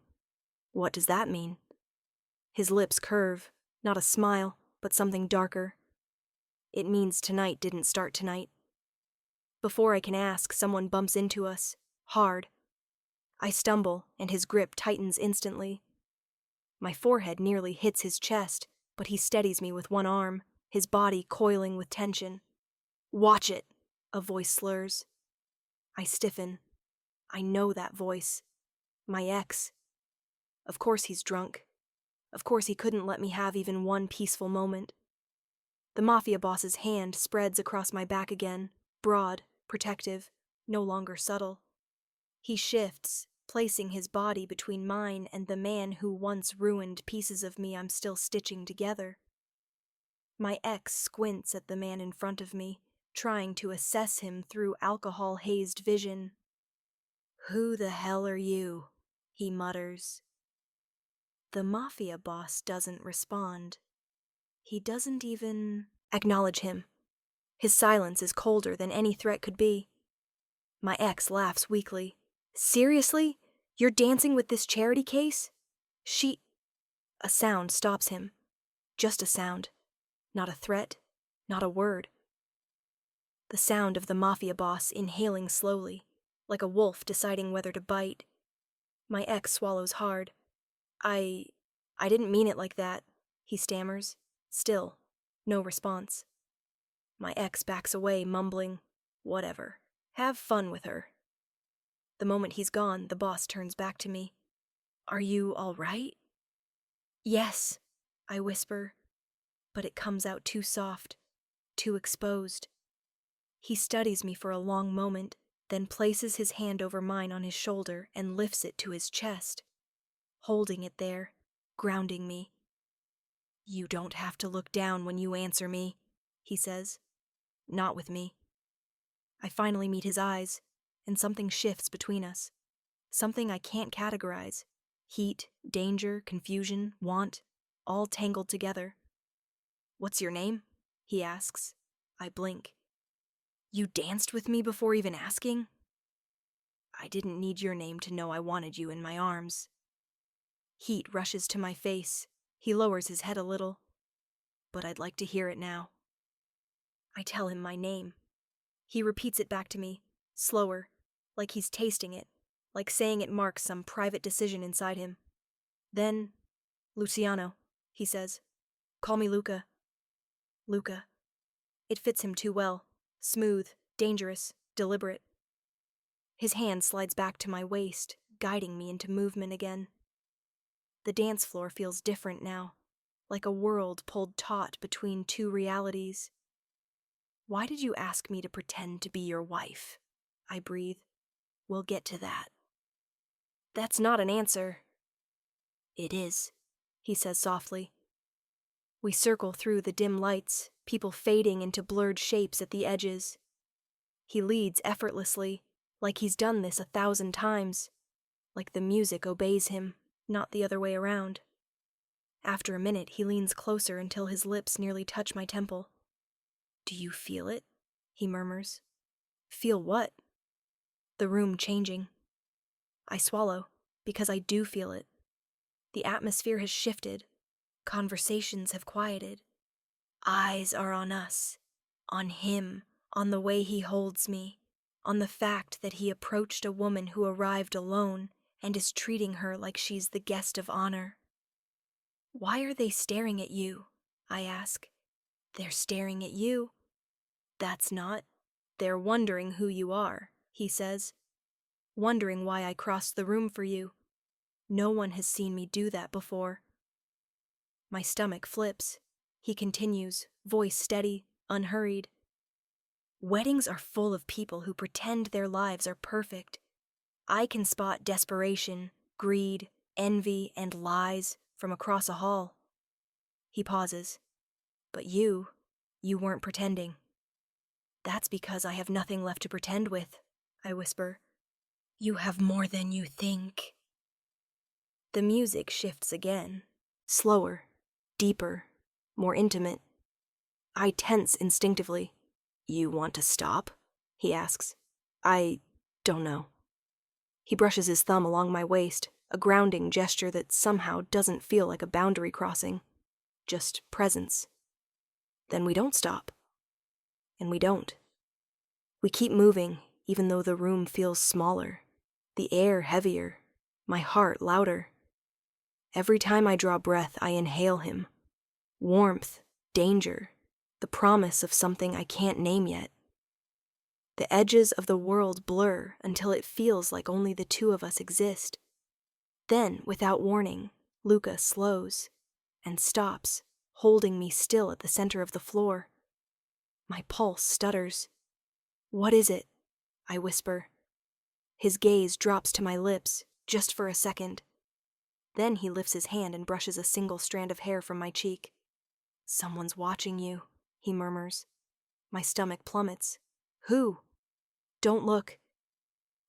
What does that mean? His lips curve, not a smile, but something darker. It means tonight didn't start tonight. Before I can ask, someone bumps into us, hard. I stumble, and his grip tightens instantly. My forehead nearly hits his chest, but he steadies me with one arm, his body coiling with tension. Watch it, a voice slurs. I stiffen. I know that voice. My ex. Of course he's drunk. Of course he couldn't let me have even one peaceful moment. The Mafia boss's hand spreads across my back again, broad, protective, no longer subtle. He shifts, placing his body between mine and the man who once ruined pieces of me I'm still stitching together. My ex squints at the man in front of me, trying to assess him through alcohol-hazed vision. Who the hell are you? He mutters. The Mafia boss doesn't respond. He doesn't even acknowledge him. His silence is colder than any threat could be. My ex laughs weakly. Seriously? You're dancing with this charity case? A sound stops him. Just a sound. Not a threat. Not a word. The sound of the Mafia boss inhaling slowly, like a wolf deciding whether to bite. My ex swallows hard. I didn't mean it like that, he stammers. Still, no response. My ex backs away, mumbling, whatever. Have fun with her. The moment he's gone, the boss turns back to me. Are you all right? Yes, I whisper, but it comes out too soft, too exposed. He studies me for a long moment, then places his hand over mine on his shoulder and lifts it to his chest, holding it there, grounding me. You don't have to look down when you answer me, he says. Not with me. I finally meet his eyes, and something shifts between us. Something I can't categorize. Heat, danger, confusion, want, all tangled together. What's your name? He asks. I blink. You danced with me before even asking? I didn't need your name to know I wanted you in my arms. Heat rushes to my face. He lowers his head a little. But I'd like to hear it now. I tell him my name. He repeats it back to me, slower, like he's tasting it, like saying it marks some private decision inside him. Then, Luciano, he says. Call me Luca. Luca. It fits him too well. Smooth, dangerous, deliberate. His hand slides back to my waist, guiding me into movement again. The dance floor feels different now, like a world pulled taut between two realities. Why did you ask me to pretend to be your wife? I breathe. We'll get to that. That's not an answer. It is, he says softly. We circle through the dim lights, people fading into blurred shapes at the edges. He leads effortlessly, like he's done this 1,000 times, like the music obeys him, not the other way around. After a minute, he leans closer until his lips nearly touch my temple. Do you feel it? He murmurs. Feel what? The room changing. I swallow, because I do feel it. The atmosphere has shifted. Conversations have quieted. Eyes are on us, on him, on the way he holds me, on the fact that he approached a woman who arrived alone and is treating her like she's the guest of honor. Why are they staring at you? I ask. They're staring at you. That's not. They're wondering who you are, he says. Wondering why I crossed the room for you. No one has seen me do that before. My stomach flips. He continues, voice steady, unhurried. Weddings are full of people who pretend their lives are perfect. I can spot desperation, greed, envy, and lies from across a hall. He pauses. But you weren't pretending. That's because I have nothing left to pretend with, I whisper. You have more than you think. The music shifts again, slower, deeper, more intimate. I tense instinctively. You want to stop? He asks. I don't know. He brushes his thumb along my waist, a grounding gesture that somehow doesn't feel like a boundary crossing, just presence. Then we don't stop. And we don't. We keep moving, even though the room feels smaller, the air heavier, my heart louder. Every time I draw breath, I inhale him. Warmth, danger, the promise of something I can't name yet. The edges of the world blur until it feels like only the two of us exist. Then, without warning, Luca slows and stops, holding me still at the center of the floor. My pulse stutters. What is it? I whisper. His gaze drops to my lips, just for a second. Then he lifts his hand and brushes a single strand of hair from my cheek. Someone's watching you, he murmurs. My stomach plummets. Who? Don't look.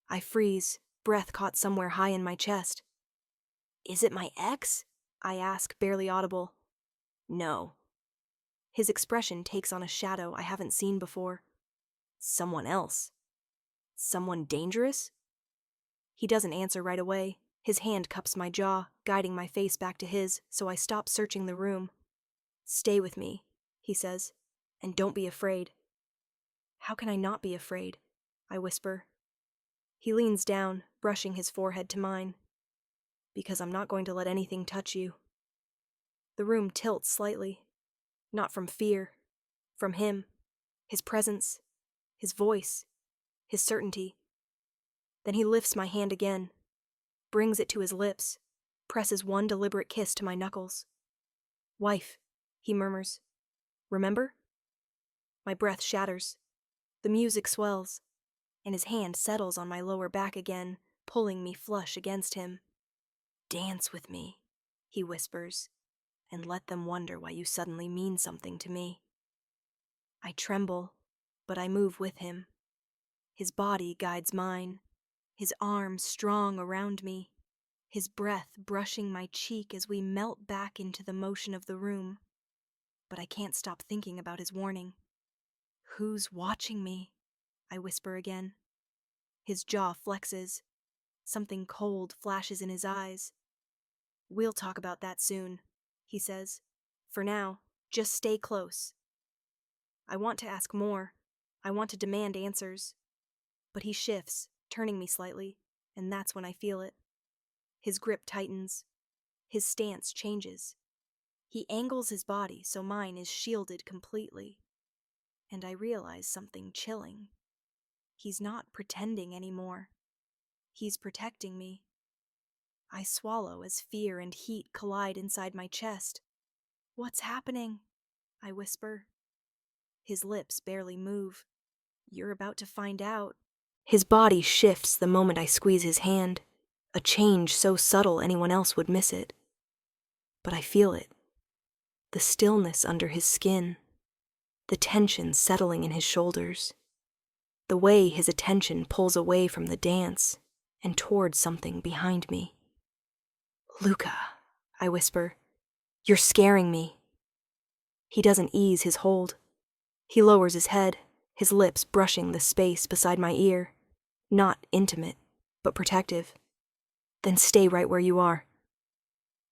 I freeze, breath caught somewhere high in my chest. Is it my ex? I ask, barely audible. No. His expression takes on a shadow I haven't seen before. Someone else. Someone dangerous? He doesn't answer right away. His hand cups my jaw, guiding my face back to his, so I stop searching the room. Stay with me, he says, and don't be afraid. How can I not be afraid? I whisper. He leans down, brushing his forehead to mine. Because I'm not going to let anything touch you. The room tilts slightly. Not from fear. From him. His presence. His voice. His certainty. Then he lifts my hand again, brings it to his lips, presses one deliberate kiss to my knuckles. Wife, he murmurs. Remember? My breath shatters. The music swells, and his hand settles on my lower back again, pulling me flush against him. Dance with me, he whispers, and let them wonder why you suddenly mean something to me. I tremble, but I move with him. His body guides mine, his arms strong around me, his breath brushing my cheek as we melt back into the motion of the room. But I can't stop thinking about his warning. Who's watching me? I whisper again. His jaw flexes. Something cold flashes in his eyes. We'll talk about that soon, he says. For now, just stay close. I want to ask more. I want to demand answers. But he shifts, turning me slightly, and that's when I feel it. His grip tightens. His stance changes. He angles his body so mine is shielded completely. And I realize something chilling. He's not pretending anymore. He's protecting me. I swallow as fear and heat collide inside my chest. What's happening? I whisper. His lips barely move. You're about to find out. His body shifts the moment I squeeze his hand, a change so subtle anyone else would miss it. But I feel it. The stillness under his skin, the tension settling in his shoulders, the way his attention pulls away from the dance and toward something behind me. Luca, I whisper, you're scaring me. He doesn't ease his hold. He lowers his head, his lips brushing the space beside my ear. Not intimate, but protective. Then stay right where you are.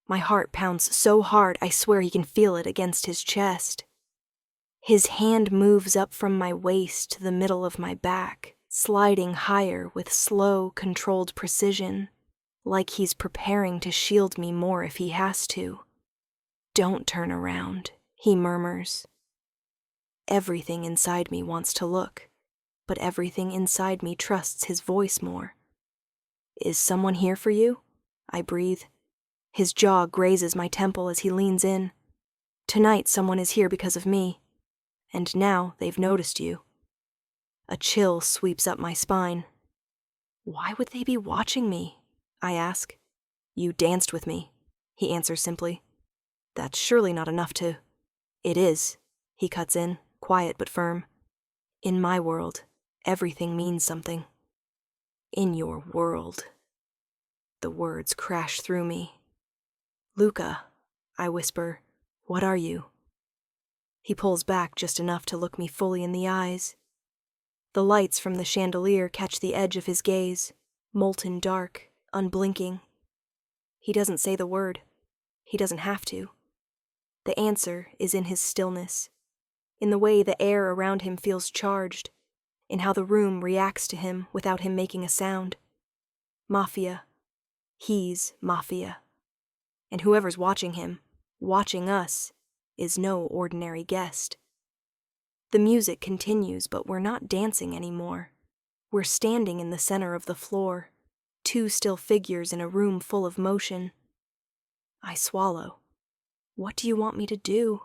My heart pounds so hard I swear he can feel it against his chest. His hand moves up from my waist to the middle of my back, sliding higher with slow, controlled precision, like he's preparing to shield me more if he has to. Don't turn around, he murmurs. Everything inside me wants to look, but everything inside me trusts his voice more. Is someone here for you? I breathe. His jaw grazes my temple as he leans in. Tonight someone is here because of me, and now they've noticed you. A chill sweeps up my spine. Why would they be watching me? I ask. You danced with me, he answers simply. That's surely not enough to... It is, he cuts in, quiet but firm. In my world, everything means something. In your world. The words crash through me. Luca, I whisper, what are you? He pulls back just enough to look me fully in the eyes. The lights from the chandelier catch the edge of his gaze, molten dark, unblinking. He doesn't say the word. He doesn't have to. The answer is in his stillness, in the way the air around him feels charged, in how the room reacts to him without him making a sound. Mafia. He's Mafia. And whoever's watching him, watching us, is no ordinary guest. The music continues, but we're not dancing anymore. We're standing in the center of the floor, two still figures in a room full of motion. I swallow. What do you want me to do?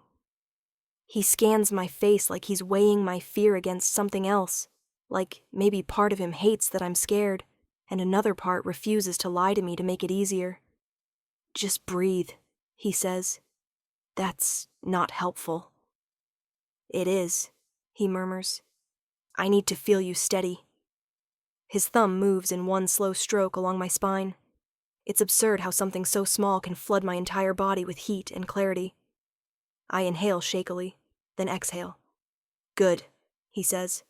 He scans my face like he's weighing my fear against something else, like maybe part of him hates that I'm scared, and another part refuses to lie to me to make it easier. Just breathe, he says. That's not helpful. It is, he murmurs. I need to feel you steady. His thumb moves in one slow stroke along my spine. It's absurd how something so small can flood my entire body with heat and clarity. I inhale shakily, then exhale. Good, he says.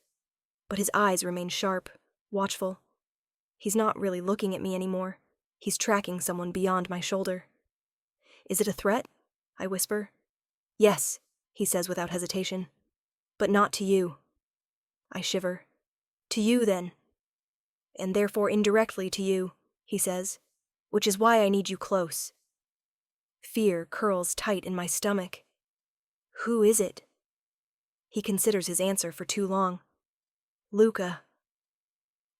But his eyes remain sharp, watchful. He's not really looking at me anymore. He's tracking someone beyond my shoulder. Is it a threat? I whisper. Yes, he says without hesitation. But not to you. I shiver. To you, then. And therefore indirectly to you, he says, which is why I need you close. Fear curls tight in my stomach. Who is it? He considers his answer for too long. Luca.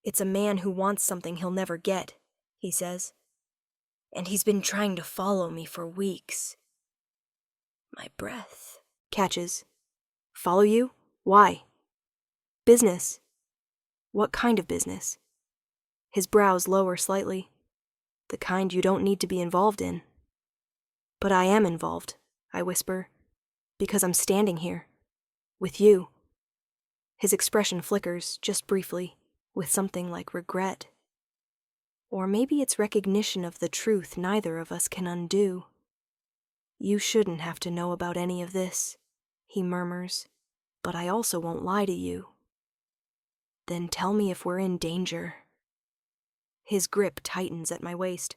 It's a man who wants something he'll never get, he says. And he's been trying to follow me for weeks. My breath catches. Follow you? Why? Business. What kind of business? His brows lower slightly. The kind you don't need to be involved in. But I am involved, I whisper, because I'm standing here, with you. His expression flickers, just briefly, with something like regret. Or maybe it's recognition of the truth neither of us can undo. You shouldn't have to know about any of this, he murmurs, but I also won't lie to you. Then tell me if we're in danger. His grip tightens at my waist.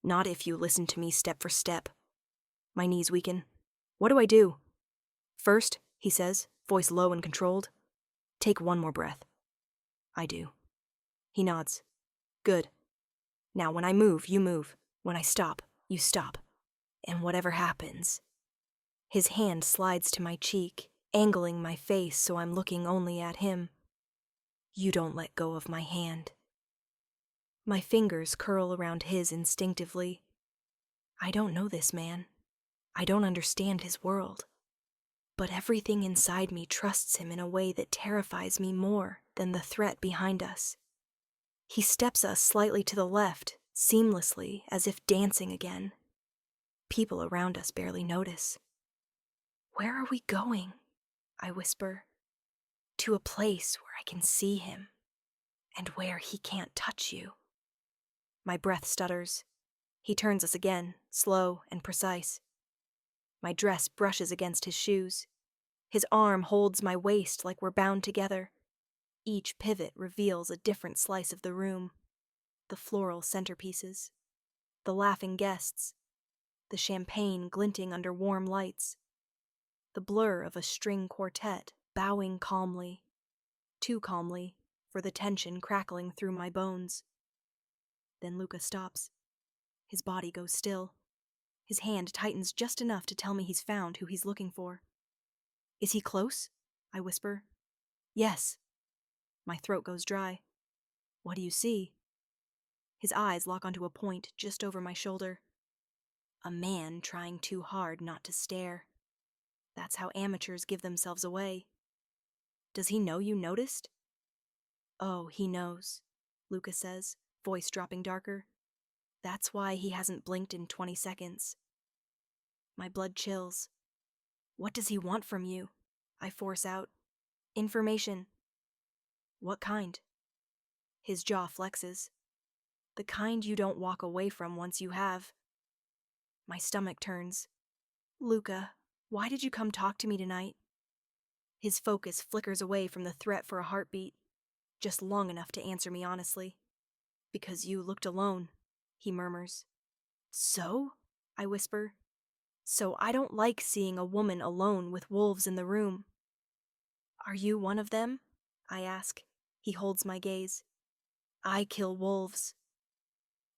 Not if you listen to me step for step. My knees weaken. What do I do? First, he says, voice low and controlled, take one more breath. I do. He nods. Good. Now when I move, you move. When I stop, you stop. And whatever happens. His hand slides to my cheek, angling my face so I'm looking only at him. You don't let go of my hand. My fingers curl around his instinctively. I don't know this man. I don't understand his world. But everything inside me trusts him in a way that terrifies me more than the threat behind us. He steps us slightly to the left, seamlessly, as if dancing again. People around us barely notice. Where are we going? I whisper. To a place where I can see him, and where he can't touch you. My breath stutters. He turns us again, slow and precise. My dress brushes against his shoes. His arm holds my waist like we're bound together. Each pivot reveals a different slice of the room. The floral centerpieces, the laughing guests, the champagne glinting under warm lights, the blur of a string quartet bowing calmly, too calmly for the tension crackling through my bones. Then Luca stops. His body goes still. His hand tightens just enough to tell me he's found who he's looking for. Is he close? I whisper. Yes. My throat goes dry. What do you see? His eyes lock onto a point just over my shoulder. A man trying too hard not to stare. That's how amateurs give themselves away. Does he know you noticed? Oh, he knows, Luca says, voice dropping darker. That's why he hasn't blinked in 20 seconds. My blood chills. What does he want from you? I force out. Information. What kind? His jaw flexes. The kind you don't walk away from once you have. My stomach turns. Luca, why did you come talk to me tonight? His focus flickers away from the threat for a heartbeat, just long enough to answer me honestly. Because you looked alone, he murmurs. So? I whisper. So I don't like seeing a woman alone with wolves in the room. Are you one of them? I ask. He holds my gaze. I kill wolves.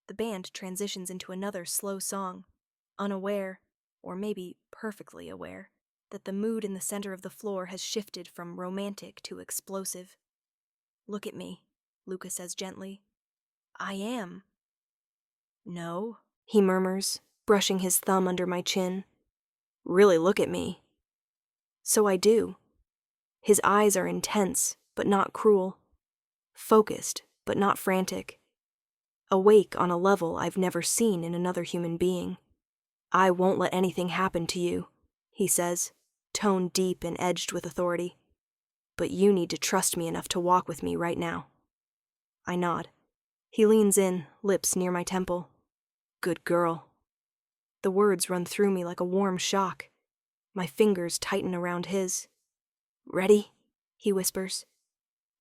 The band transitions into another slow song, unaware, or maybe perfectly aware, that the mood in the center of the floor has shifted from romantic to explosive. Look at me, Luca says gently. I am. No, he murmurs, brushing his thumb under my chin. Really look at me. So I do. His eyes are intense, but not cruel. Focused, but not frantic. Awake on a level I've never seen in another human being. I won't let anything happen to you, he says, tone deep and edged with authority. But you need to trust me enough to walk with me right now. I nod. He leans in, lips near my temple. Good girl. The words run through me like a warm shock. My fingers tighten around his. Ready? He whispers.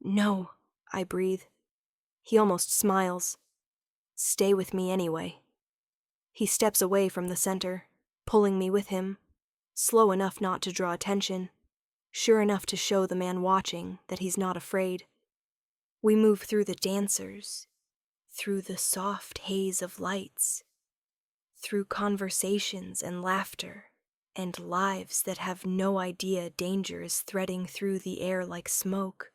No, I breathe. He almost smiles. Stay with me anyway. He steps away from the center, pulling me with him, slow enough not to draw attention, sure enough to show the man watching that he's not afraid. We move through the dancers, through the soft haze of lights, through conversations and laughter, and lives that have no idea danger is threading through the air like smoke.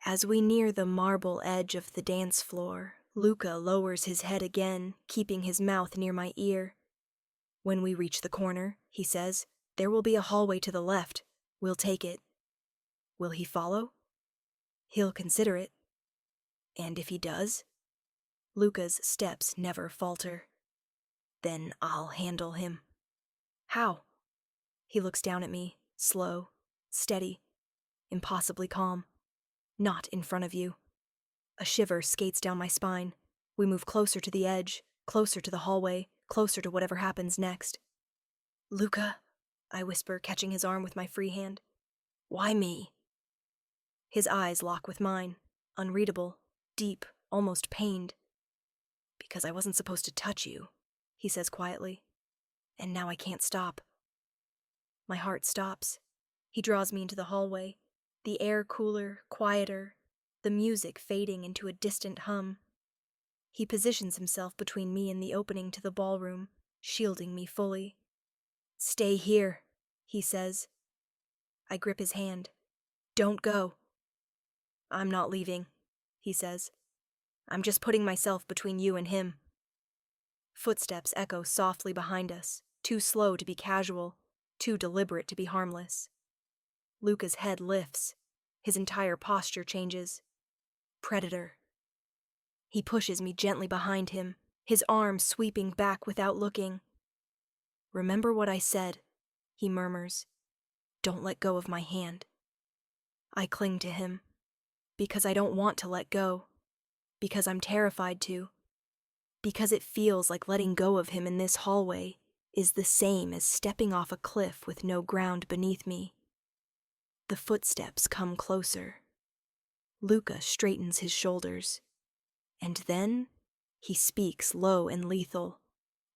As we near the marble edge of the dance floor, Luca lowers his head again, keeping his mouth near my ear. When we reach the corner, he says, there will be a hallway to the left. We'll take it. Will he follow? He'll consider it. And if he does? Luca's steps never falter. Then I'll handle him. How? He looks down at me, slow, steady, impossibly calm. Not in front of you. A shiver skates down my spine. We move closer to the edge, closer to the hallway, closer to whatever happens next. Luca, I whisper, catching his arm with my free hand. Why me? His eyes lock with mine, unreadable, deep, almost pained. Because I wasn't supposed to touch you, he says quietly. And now I can't stop. My heart stops. He draws me into the hallway, the air cooler, quieter, the music fading into a distant hum. He positions himself between me and the opening to the ballroom, shielding me fully. Stay here, he says. I grip his hand. Don't go. I'm not leaving, he says. I'm just putting myself between you and him. Footsteps echo softly behind us, too slow to be casual, too deliberate to be harmless. Luca's head lifts. His entire posture changes. Predator. He pushes me gently behind him, his arm sweeping back without looking. Remember what I said, he murmurs. Don't let go of my hand. I cling to him, because I don't want to let go, because I'm terrified to, because it feels like letting go of him in this hallway is the same as stepping off a cliff with no ground beneath me. The footsteps come closer. Luca straightens his shoulders. And then he speaks low and lethal.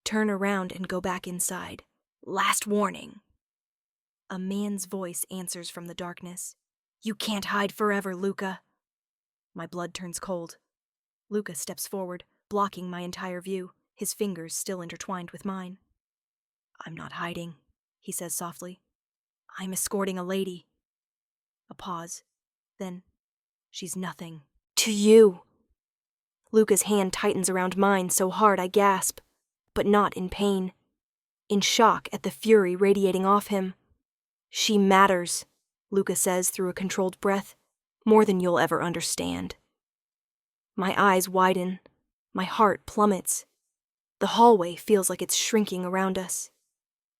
Turn around and go back inside. Last warning. A man's voice answers from the darkness. You can't hide forever, Luca. My blood turns cold. Luca steps forward, blocking my entire view, his fingers still intertwined with mine. I'm not hiding, he says softly. I'm escorting a lady. A pause. Then, she's nothing. To you. Luca's hand tightens around mine so hard I gasp, but not in pain. In shock at the fury radiating off him. She matters, Luca says through a controlled breath, more than you'll ever understand. My eyes widen. My heart plummets. The hallway feels like it's shrinking around us.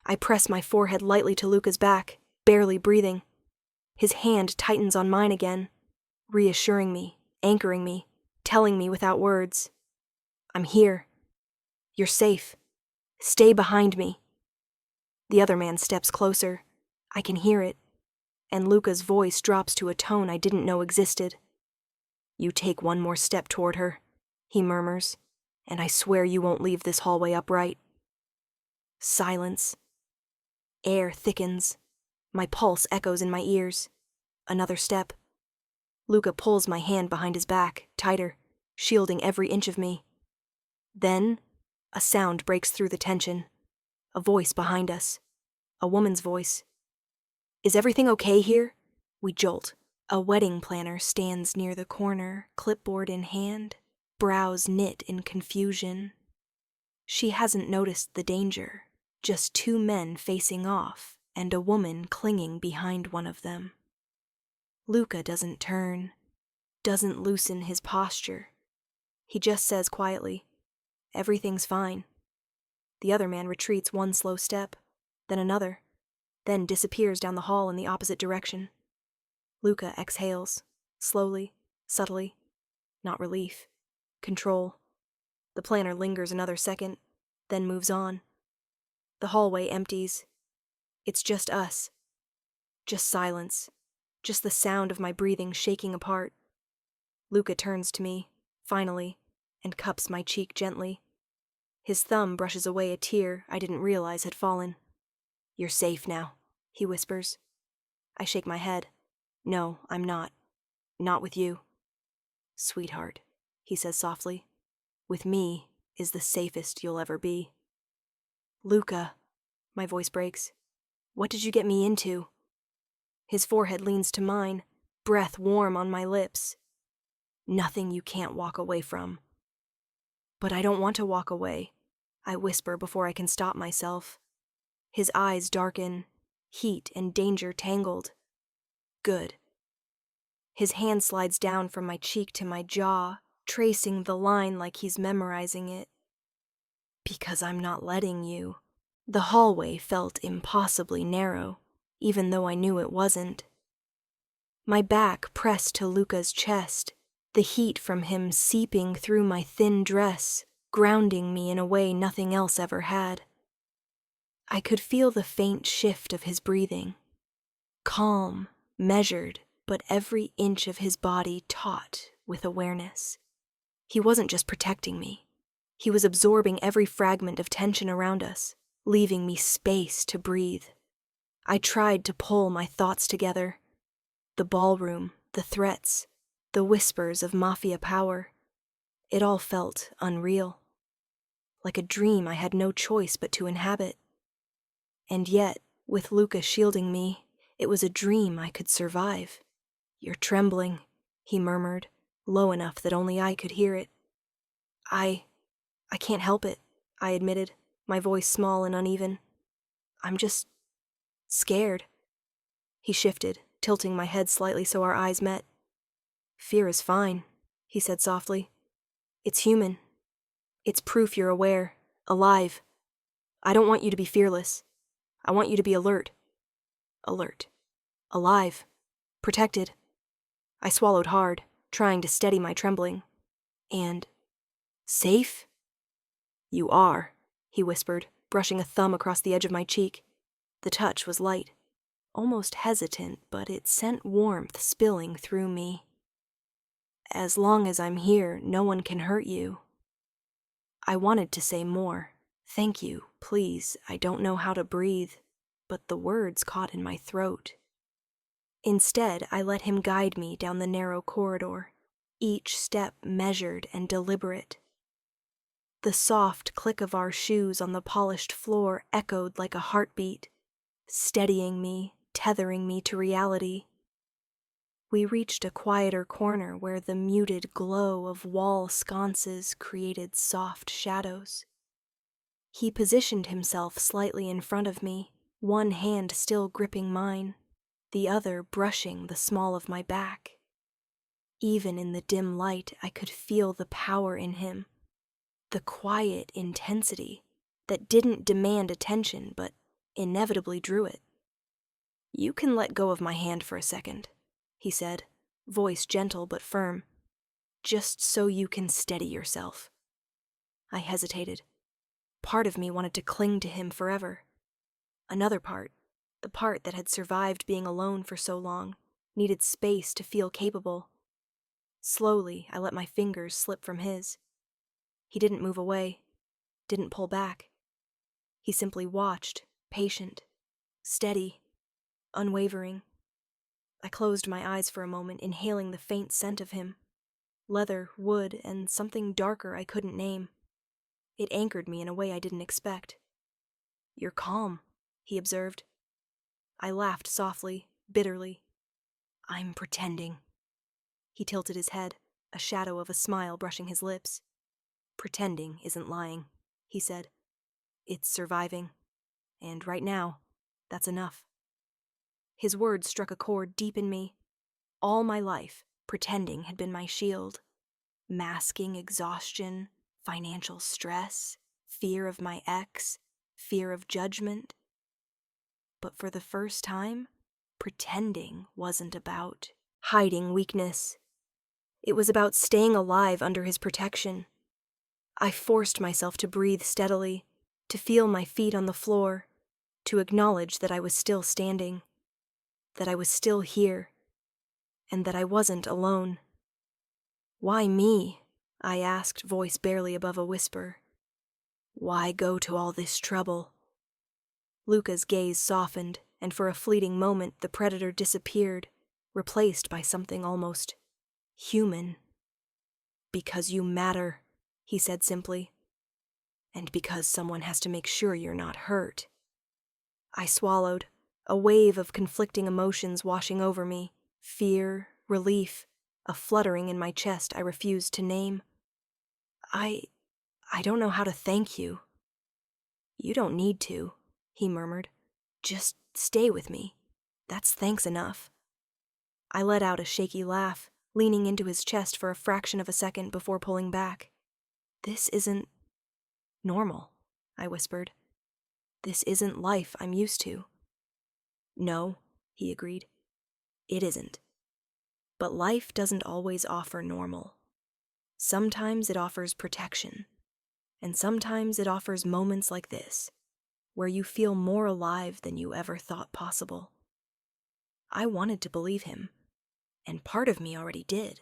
I press my forehead lightly to Luca's back, barely breathing. His hand tightens on mine again, reassuring me, anchoring me, telling me without words. I'm here. You're safe. Stay behind me. The other man steps closer. I can hear it, and Luca's voice drops to a tone I didn't know existed. You take one more step toward her, he murmurs, and I swear you won't leave this hallway upright. Silence. Air thickens. My pulse echoes in my ears. Another step. Luca pulls my hand behind his back, tighter, shielding every inch of me. Then, a sound breaks through the tension. A voice behind us. A woman's voice. Is everything okay here? We jolt. A wedding planner stands near the corner, clipboard in hand, brows knit in confusion. She hasn't noticed the danger, just two men facing off and a woman clinging behind one of them. Luca doesn't turn, doesn't loosen his posture. He just says quietly, everything's fine. The other man retreats one slow step, then another, then disappears down the hall in the opposite direction. Luca exhales, slowly, subtly, not relief, control. The planner lingers another second, then moves on. The hallway empties. It's just us. Just silence. Just the sound of my breathing shaking apart. Luca turns to me, finally, and cups my cheek gently. His thumb brushes away a tear I didn't realize had fallen. "You're safe now," he whispers. I shake my head. "No, I'm not. Not with you." "Sweetheart," he says softly, "with me is the safest you'll ever be." "Luca," my voice breaks. "What did you get me into?" His forehead leans to mine, breath warm on my lips. "Nothing you can't walk away from." "But I don't want to walk away," I whisper before I can stop myself. His eyes darken, heat and danger tangled. "Good." His hand slides down from my cheek to my jaw, tracing the line like he's memorizing it. "Because I'm not letting you." The hallway felt impossibly narrow, even though I knew it wasn't. My back pressed to Luca's chest, the heat from him seeping through my thin dress, grounding me in a way nothing else ever had. I could feel the faint shift of his breathing. Calm, measured, but every inch of his body taut with awareness. He wasn't just protecting me. He was absorbing every fragment of tension around us, leaving me space to breathe. I tried to pull my thoughts together. The ballroom, the threats, the whispers of Mafia power. It all felt unreal. Like a dream I had no choice but to inhabit. And yet, with Luca shielding me, it was a dream I could survive. "You're trembling," he murmured, low enough that only I could hear it. I can't help it," I admitted, my voice small and uneven. "I'm just scared." He shifted, tilting my head slightly so our eyes met. "Fear is fine," he said softly. "It's human. It's proof you're aware, alive. I don't want you to be fearless. I want you to be alert. Alert. Alive. Protected." I swallowed hard, trying to steady my trembling. "And safe?" "You are," he whispered, brushing a thumb across the edge of my cheek. The touch was light, almost hesitant, but it sent warmth spilling through me. "As long as I'm here, no one can hurt you." I wanted to say more. "Thank you, please, I don't know how to breathe," but the words caught in my throat. Instead, I let him guide me down the narrow corridor, each step measured and deliberate. The soft click of our shoes on the polished floor echoed like a heartbeat, steadying me, tethering me to reality. We reached a quieter corner where the muted glow of wall sconces created soft shadows. He positioned himself slightly in front of me, one hand still gripping mine, the other brushing the small of my back. Even in the dim light, I could feel the power in him, the quiet intensity that didn't demand attention but inevitably drew it. "You can let go of my hand for a second," he said, voice gentle but firm, "just so you can steady yourself." I hesitated. Part of me wanted to cling to him forever. Another part, the part that had survived being alone for so long, needed space to feel capable. Slowly, I let my fingers slip from his. He didn't move away, didn't pull back. He simply watched, patient, steady, unwavering. I closed my eyes for a moment, inhaling the faint scent of him. Leather, wood, and something darker I couldn't name. It anchored me in a way I didn't expect. "You're calm," he observed. I laughed softly, bitterly. "I'm pretending." He tilted his head, a shadow of a smile brushing his lips. "Pretending isn't lying," he said. "It's surviving. And right now, that's enough." His words struck a chord deep in me. All my life, pretending had been my shield. Masking exhaustion, financial stress, fear of my ex, fear of judgment. But for the first time, pretending wasn't about hiding weakness. It was about staying alive under his protection. I forced myself to breathe steadily, to feel my feet on the floor, to acknowledge that I was still standing, that I was still here, and that I wasn't alone. "Why me?" I asked, voice barely above a whisper. "Why go to all this trouble?" Luca's gaze softened, and for a fleeting moment the predator disappeared, replaced by something almost human. "Because you matter," he said simply. "And because someone has to make sure you're not hurt." I swallowed, a wave of conflicting emotions washing over me, fear, relief, a fluttering in my chest I refused to name. I don't know how to thank you." "You don't need to," he murmured. "Just stay with me. That's thanks enough." I let out a shaky laugh, leaning into his chest for a fraction of a second before pulling back. "This isn't normal," I whispered. "This isn't life I'm used to." "No," he agreed. "It isn't. But life doesn't always offer normal. Sometimes it offers protection, and sometimes it offers moments like this, where you feel more alive than you ever thought possible." I wanted to believe him, and part of me already did.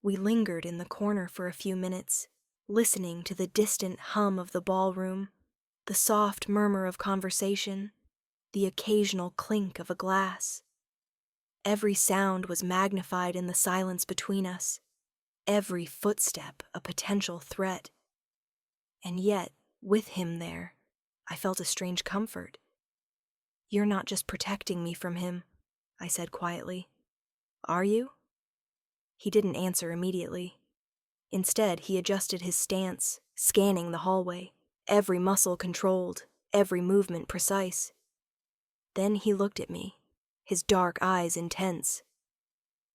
We lingered in the corner for a few minutes, listening to the distant hum of the ballroom, the soft murmur of conversation, the occasional clink of a glass. Every sound was magnified in the silence between us, every footstep a potential threat. And yet, with him there, I felt a strange comfort. "You're not just protecting me from him," I said quietly. "Are you?" He didn't answer immediately. Instead, he adjusted his stance, scanning the hallway, every muscle controlled, every movement precise. Then he looked at me, his dark eyes intense.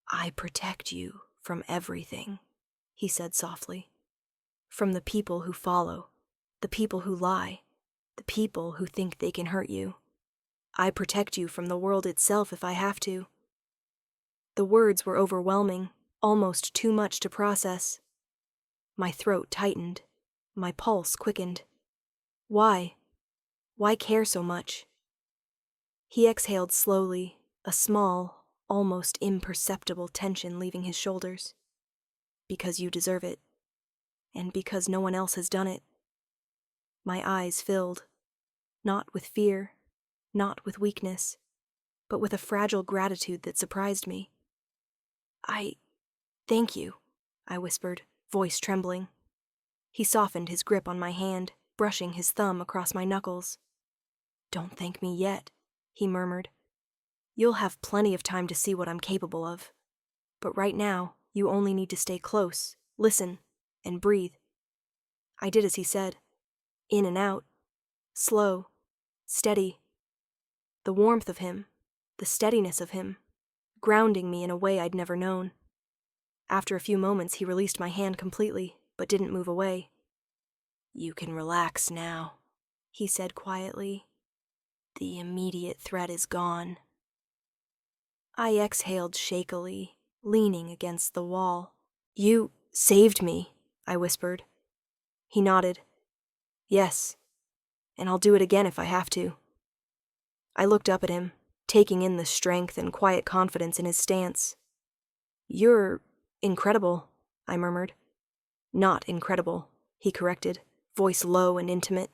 "I protect you from everything," he said softly. "From the people who follow, the people who lie, the people who think they can hurt you. I protect you from the world itself if I have to." The words were overwhelming, almost too much to process. My throat tightened, my pulse quickened. Why? Why care so much? He exhaled slowly, a small, almost imperceptible tension leaving his shoulders. "Because you deserve it, and because no one else has done it." My eyes filled, not with fear, not with weakness, but with a fragile gratitude that surprised me. "I thank you," I whispered, voice trembling. He softened his grip on my hand, brushing his thumb across my knuckles. "Don't thank me yet," he murmured. "You'll have plenty of time to see what I'm capable of. But right now, you only need to stay close, listen, and breathe." I did as he said. In and out. Slow. Steady. The warmth of him, the steadiness of him, grounding me in a way I'd never known. After a few moments, he released my hand completely, but didn't move away. "You can relax now," he said quietly. "The immediate threat is gone." I exhaled shakily, leaning against the wall. "You saved me," I whispered. He nodded. "Yes, and I'll do it again if I have to." I looked up at him, taking in the strength and quiet confidence in his stance. "You're incredible," I murmured. "Not incredible," he corrected, voice low and intimate.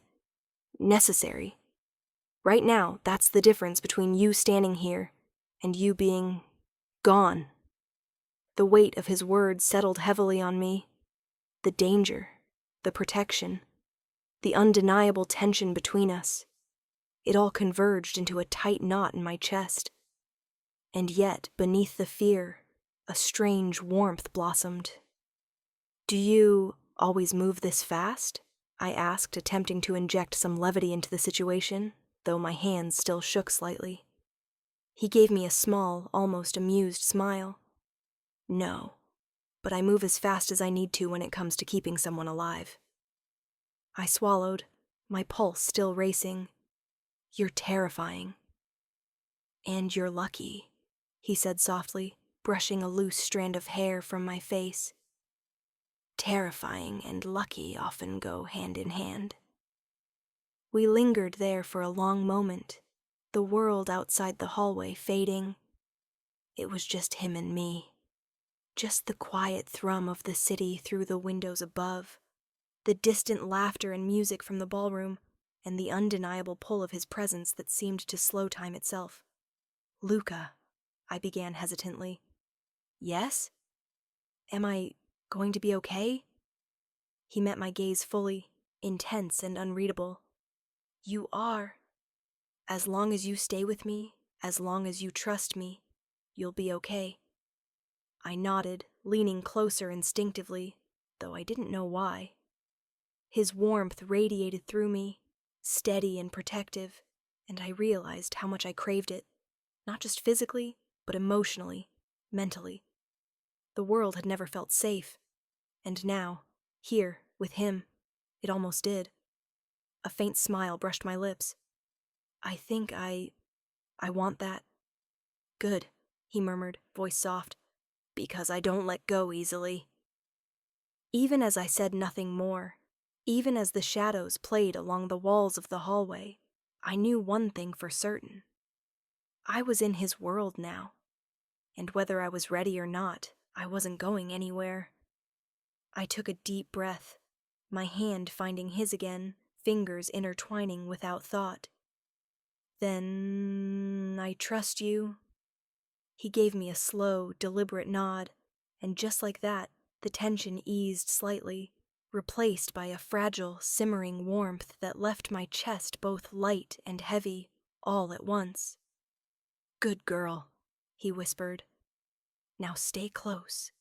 "Necessary. Right now, that's the difference between you standing here and you being gone." The weight of his words settled heavily on me. The danger, the protection, the undeniable tension between us. It all converged into a tight knot in my chest. And yet, beneath the fear, a strange warmth blossomed. "Do you always move this fast?" I asked, attempting to inject some levity into the situation, though my hands still shook slightly. He gave me a small, almost amused smile. "No, but I move as fast as I need to when it comes to keeping someone alive." I swallowed, my pulse still racing. "You're terrifying." "And you're lucky," he said softly, brushing a loose strand of hair from my face. Terrifying and lucky often go hand in hand. We lingered there for a long moment, the world outside the hallway fading. It was just him and me. Just the quiet thrum of the city through the windows above, the distant laughter and music from the ballroom, and the undeniable pull of his presence that seemed to slow time itself. "Luca," I began hesitantly. "Yes? Am I going to be okay?" He met my gaze fully, intense and unreadable. "You are. As long as you stay with me, as long as you trust me, you'll be okay." I nodded, leaning closer instinctively, though I didn't know why. His warmth radiated through me, steady and protective, and I realized how much I craved it, not just physically, but emotionally, mentally. The world had never felt safe, and now, here, with him, it almost did. A faint smile brushed my lips. "I think I want that." "Good," he murmured, voice soft, "because I don't let go easily." Even as I said nothing more, even as the shadows played along the walls of the hallway, I knew one thing for certain. I was in his world now, and whether I was ready or not, I wasn't going anywhere. I took a deep breath, my hand finding his again, fingers intertwining without thought. "Then I trust you." He gave me a slow, deliberate nod, and just like that, the tension eased slightly, replaced by a fragile, simmering warmth that left my chest both light and heavy, all at once. "Good girl," he whispered. "Now stay close.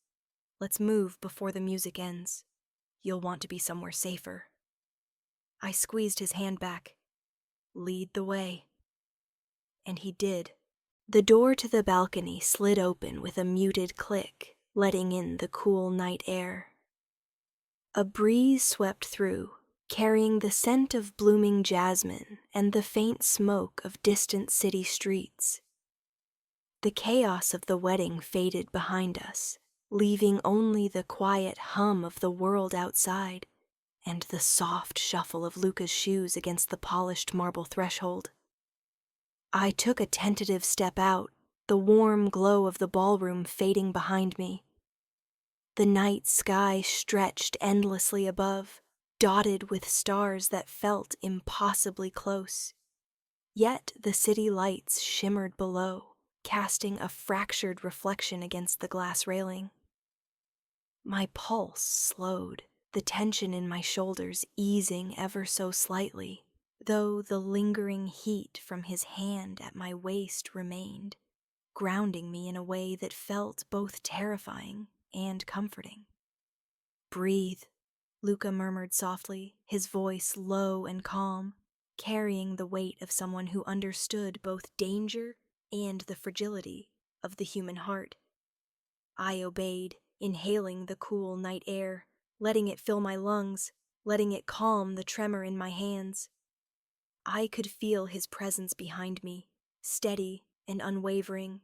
Let's move before the music ends. You'll want to be somewhere safer." I squeezed his hand back. "Lead the way." And he did. The door to the balcony slid open with a muted click, letting in the cool night air. A breeze swept through, carrying the scent of blooming jasmine and the faint smoke of distant city streets. The chaos of the wedding faded behind us, leaving only the quiet hum of the world outside and the soft shuffle of Luca's shoes against the polished marble threshold. I took a tentative step out, the warm glow of the ballroom fading behind me. The night sky stretched endlessly above, dotted with stars that felt impossibly close. Yet the city lights shimmered below, casting a fractured reflection against the glass railing. My pulse slowed, the tension in my shoulders easing ever so slightly, though the lingering heat from his hand at my waist remained, grounding me in a way that felt both terrifying and comforting. "Breathe," Luca murmured softly, his voice low and calm, carrying the weight of someone who understood both danger and the fragility of the human heart. I obeyed, inhaling the cool night air, letting it fill my lungs, letting it calm the tremor in my hands. I could feel his presence behind me, steady and unwavering.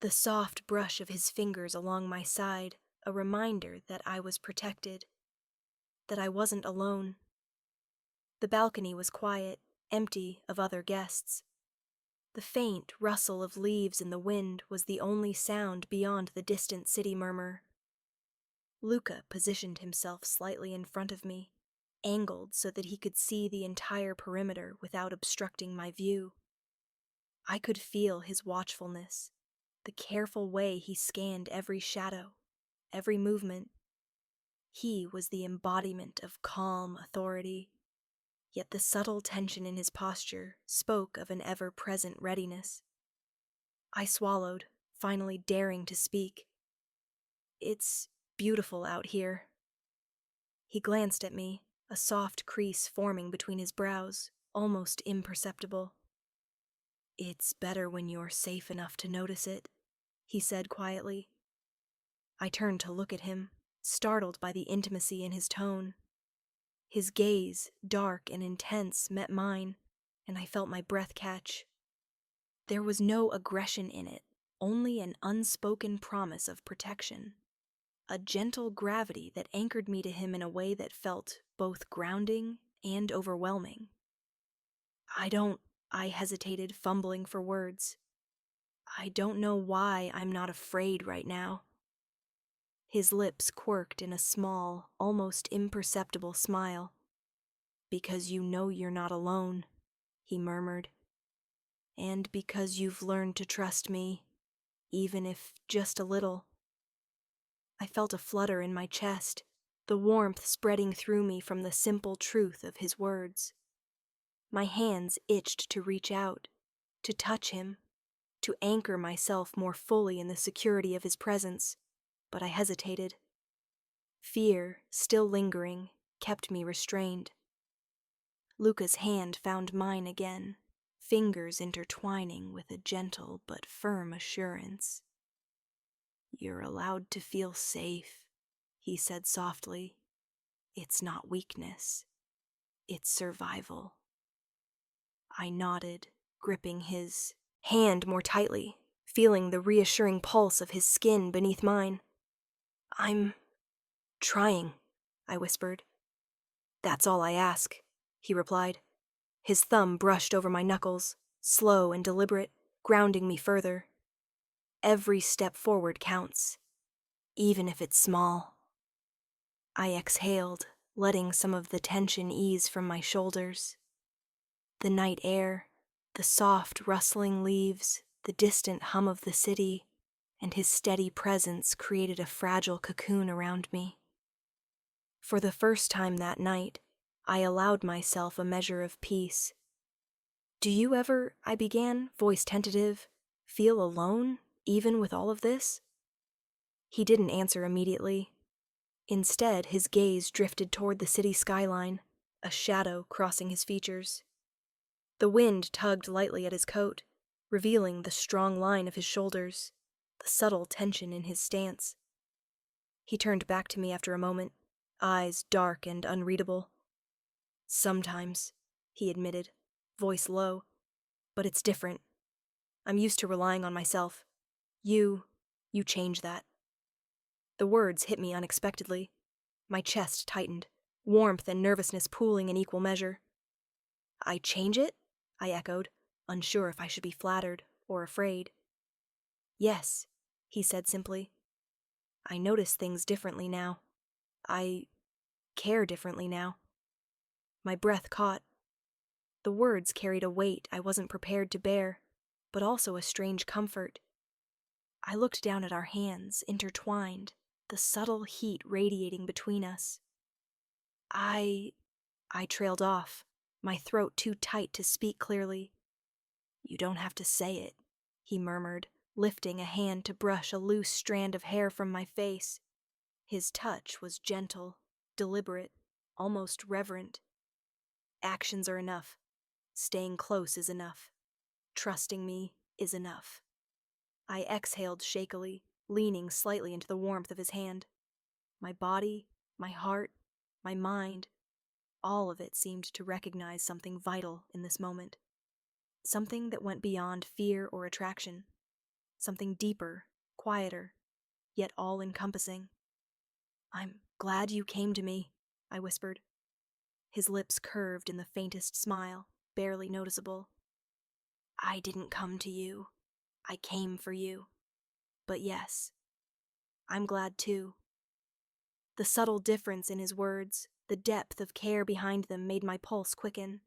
The soft brush of his fingers along my side, a reminder that I was protected, that I wasn't alone. The balcony was quiet, empty of other guests. The faint rustle of leaves in the wind was the only sound beyond the distant city murmur. Luca positioned himself slightly in front of me, angled so that he could see the entire perimeter without obstructing my view. I could feel his watchfulness, the careful way he scanned every shadow, every movement. He was the embodiment of calm authority, yet the subtle tension in his posture spoke of an ever-present readiness. I swallowed, finally daring to speak. "It's beautiful out here." He glanced at me, a soft crease forming between his brows, almost imperceptible. "It's better when you're safe enough to notice it," he said quietly. I turned to look at him, startled by the intimacy in his tone. His gaze, dark and intense, met mine, and I felt my breath catch. There was no aggression in it, only an unspoken promise of protection. a gentle gravity that anchored me to him in a way that felt both grounding and overwhelming. I hesitated, fumbling for words. I don't know why I'm not afraid right now. His lips quirked in a small, almost imperceptible smile. Because you know you're not alone, he murmured. And because you've learned to trust me, even if just a little. I felt a flutter in my chest, the warmth spreading through me from the simple truth of his words. My hands itched to reach out, to touch him, to anchor myself more fully in the security of his presence, but I hesitated. Fear, still lingering, kept me restrained. Luca's hand found mine again, fingers intertwining with a gentle but firm assurance. "You're allowed to feel safe," he said softly. "It's not weakness. It's survival." I nodded, gripping his hand more tightly, feeling the reassuring pulse of his skin beneath mine. "I'm trying," I whispered. "That's all I ask," he replied. His thumb brushed over my knuckles, slow and deliberate, grounding me further. Every step forward counts, even if it's small. I exhaled, letting some of the tension ease from my shoulders. The night air, the soft rustling leaves, the distant hum of the city, and his steady presence created a fragile cocoon around me. For the first time that night, I allowed myself a measure of peace. "Do you ever," I began, voice tentative, "feel alone, even with all of this?" He didn't answer immediately. Instead, his gaze drifted toward the city skyline, a shadow crossing his features. The wind tugged lightly at his coat, revealing the strong line of his shoulders, the subtle tension in his stance. He turned back to me after a moment, eyes dark and unreadable. "Sometimes," he admitted, voice low, "but it's different. I'm used to relying on myself. You change that." The words hit me unexpectedly. My chest tightened, warmth and nervousness pooling in equal measure. "I change it?" I echoed, unsure if I should be flattered or afraid. "Yes," he said simply. "I notice things differently now. I care differently now." My breath caught. The words carried a weight I wasn't prepared to bear, but also a strange comfort. I looked down at our hands, intertwined, the subtle heat radiating between us. I trailed off, my throat too tight to speak clearly. "You don't have to say it," he murmured, lifting a hand to brush a loose strand of hair from my face. His touch was gentle, deliberate, almost reverent. "Actions are enough. Staying close is enough. Trusting me is enough." I exhaled shakily, leaning slightly into the warmth of his hand. My body, my heart, my mind, all of it seemed to recognize something vital in this moment. Something that went beyond fear or attraction. Something deeper, quieter, yet all-encompassing. "I'm glad you came to me," I whispered. His lips curved in the faintest smile, barely noticeable. "I didn't come to you. I came for you. But yes, I'm glad too." The subtle difference in his words, the depth of care behind them made my pulse quicken.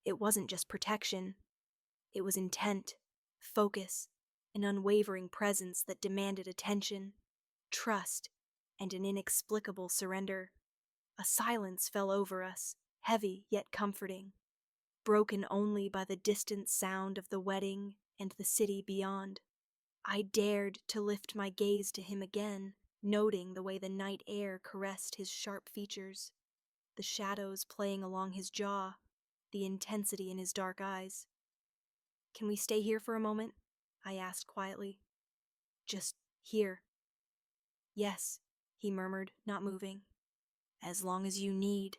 It wasn't just protection. It was intent, focus, an unwavering presence that demanded attention, trust, and an inexplicable surrender. A silence fell over us, heavy yet comforting, broken only by the distant sound of the wedding and the city beyond. I dared to lift my gaze to him again, noting the way the night air caressed his sharp features, the shadows playing along his jaw, the intensity in his dark eyes. "Can we stay here for a moment?" I asked quietly. "Just here." "Yes," he murmured, not moving. "As long as you need."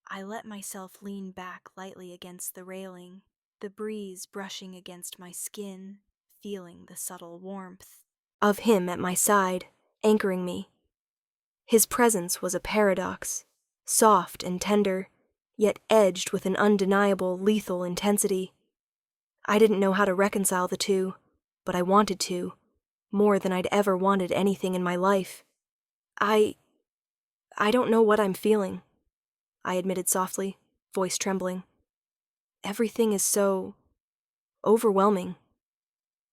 I let myself lean back lightly against the railing, the breeze brushing against my skin, feeling the subtle warmth of him at my side. anchoring me. His presence was a paradox, soft and tender, yet edged with an undeniable, lethal intensity. I didn't know how to reconcile the two, but I wanted to, more than I'd ever wanted anything in my life. I don't know what I'm feeling, I admitted softly, voice trembling. Everything is so overwhelming.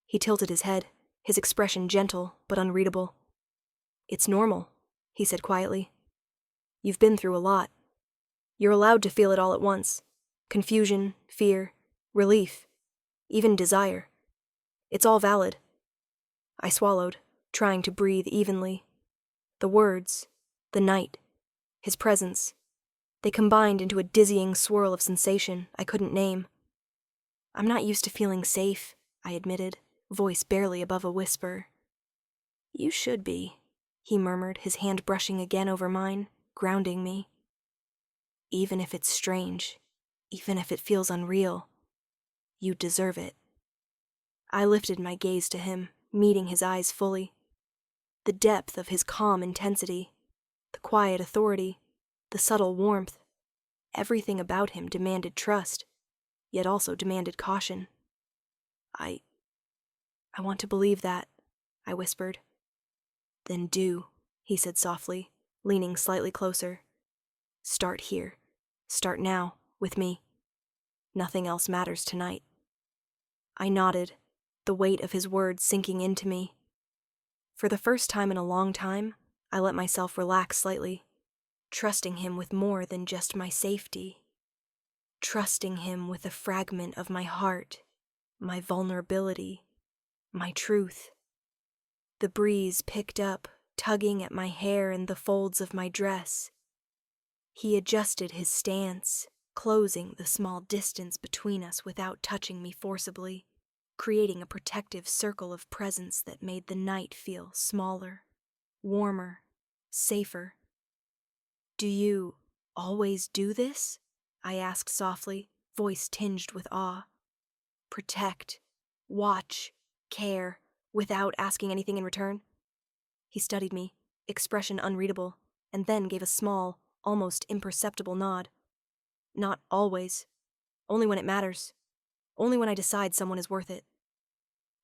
He tilted his head, his expression gentle but unreadable. It's normal, he said quietly. You've been through a lot. You're allowed to feel it all at once. Confusion, fear, relief, even desire. It's all valid. I swallowed, trying to breathe evenly. The words, the night, his presence, they combined into a dizzying swirl of sensation I couldn't name. I'm not used to feeling safe, I admitted, voice barely above a whisper. You should be, he murmured, his hand brushing again over mine, grounding me. Even if it's strange, even if it feels unreal, you deserve it. I lifted my gaze to him, meeting his eyes fully. The depth of his calm intensity, the quiet authority, the subtle warmth, everything about him demanded trust, yet also demanded caution. I want to believe that, I whispered. Then do, he said softly, leaning slightly closer. Start here. Start now, with me. Nothing else matters tonight. I nodded, the weight of his words sinking into me. For the first time in a long time, I let myself relax slightly, trusting him with more than just my safety. Trusting him with a fragment of my heart, my vulnerability, my truth. The breeze picked up, tugging at my hair and the folds of my dress. He adjusted his stance, closing the small distance between us without touching me forcibly, creating a protective circle of presence that made the night feel smaller, warmer, safer. Do you always do this? I asked softly, voice tinged with awe. Protect, watch, care, without asking anything in return? He studied me, expression unreadable, and then gave a small, almost imperceptible nod. Not always. Only when it matters. Only when I decide someone is worth it.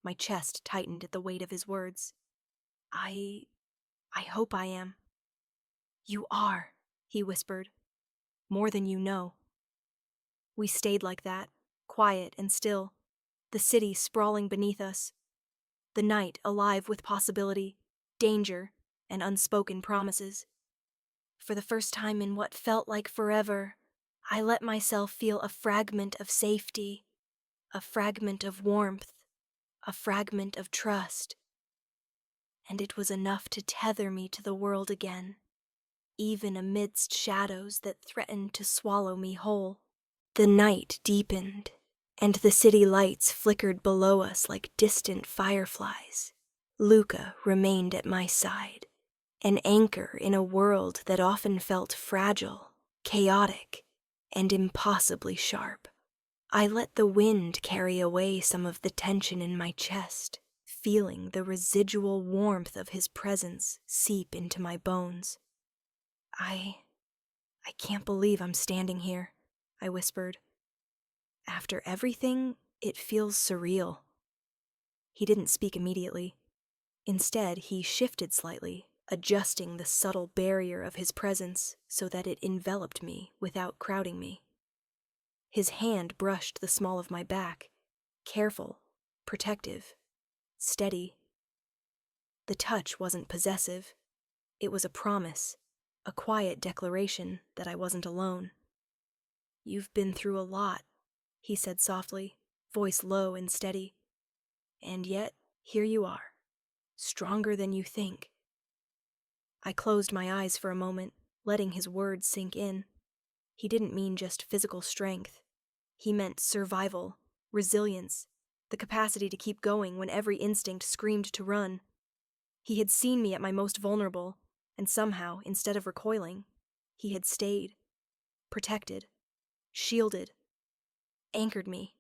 My chest tightened at the weight of his words. I hope I am. You are, he whispered. More than you know. We stayed like that, quiet and still, the city sprawling beneath us, the night alive with possibility, danger, and unspoken promises. For the first time in what felt like forever, I let myself feel a fragment of safety, a fragment of warmth, a fragment of trust. And it was enough to tether me to the world again, even amidst shadows that threatened to swallow me whole. The night deepened, and the city lights flickered below us like distant fireflies. Luca remained at my side, an anchor in a world that often felt fragile, chaotic, and impossibly sharp. I let the wind carry away some of the tension in my chest, feeling the residual warmth of his presence seep into my bones. I can't believe I'm standing here, I whispered. After everything, it feels surreal. He didn't speak immediately. Instead, he shifted slightly, adjusting the subtle barrier of his presence so that it enveloped me without crowding me. His hand brushed the small of my back, careful, protective, steady. The touch wasn't possessive. It was a promise, a quiet declaration that I wasn't alone. You've been through a lot, he said softly, voice low and steady. And yet, here you are, stronger than you think. I closed my eyes for a moment, letting his words sink in. He didn't mean just physical strength. He meant survival, resilience, the capacity to keep going when every instinct screamed to run. He had seen me at my most vulnerable, and somehow, instead of recoiling, he had stayed, protected, shielded, anchored me.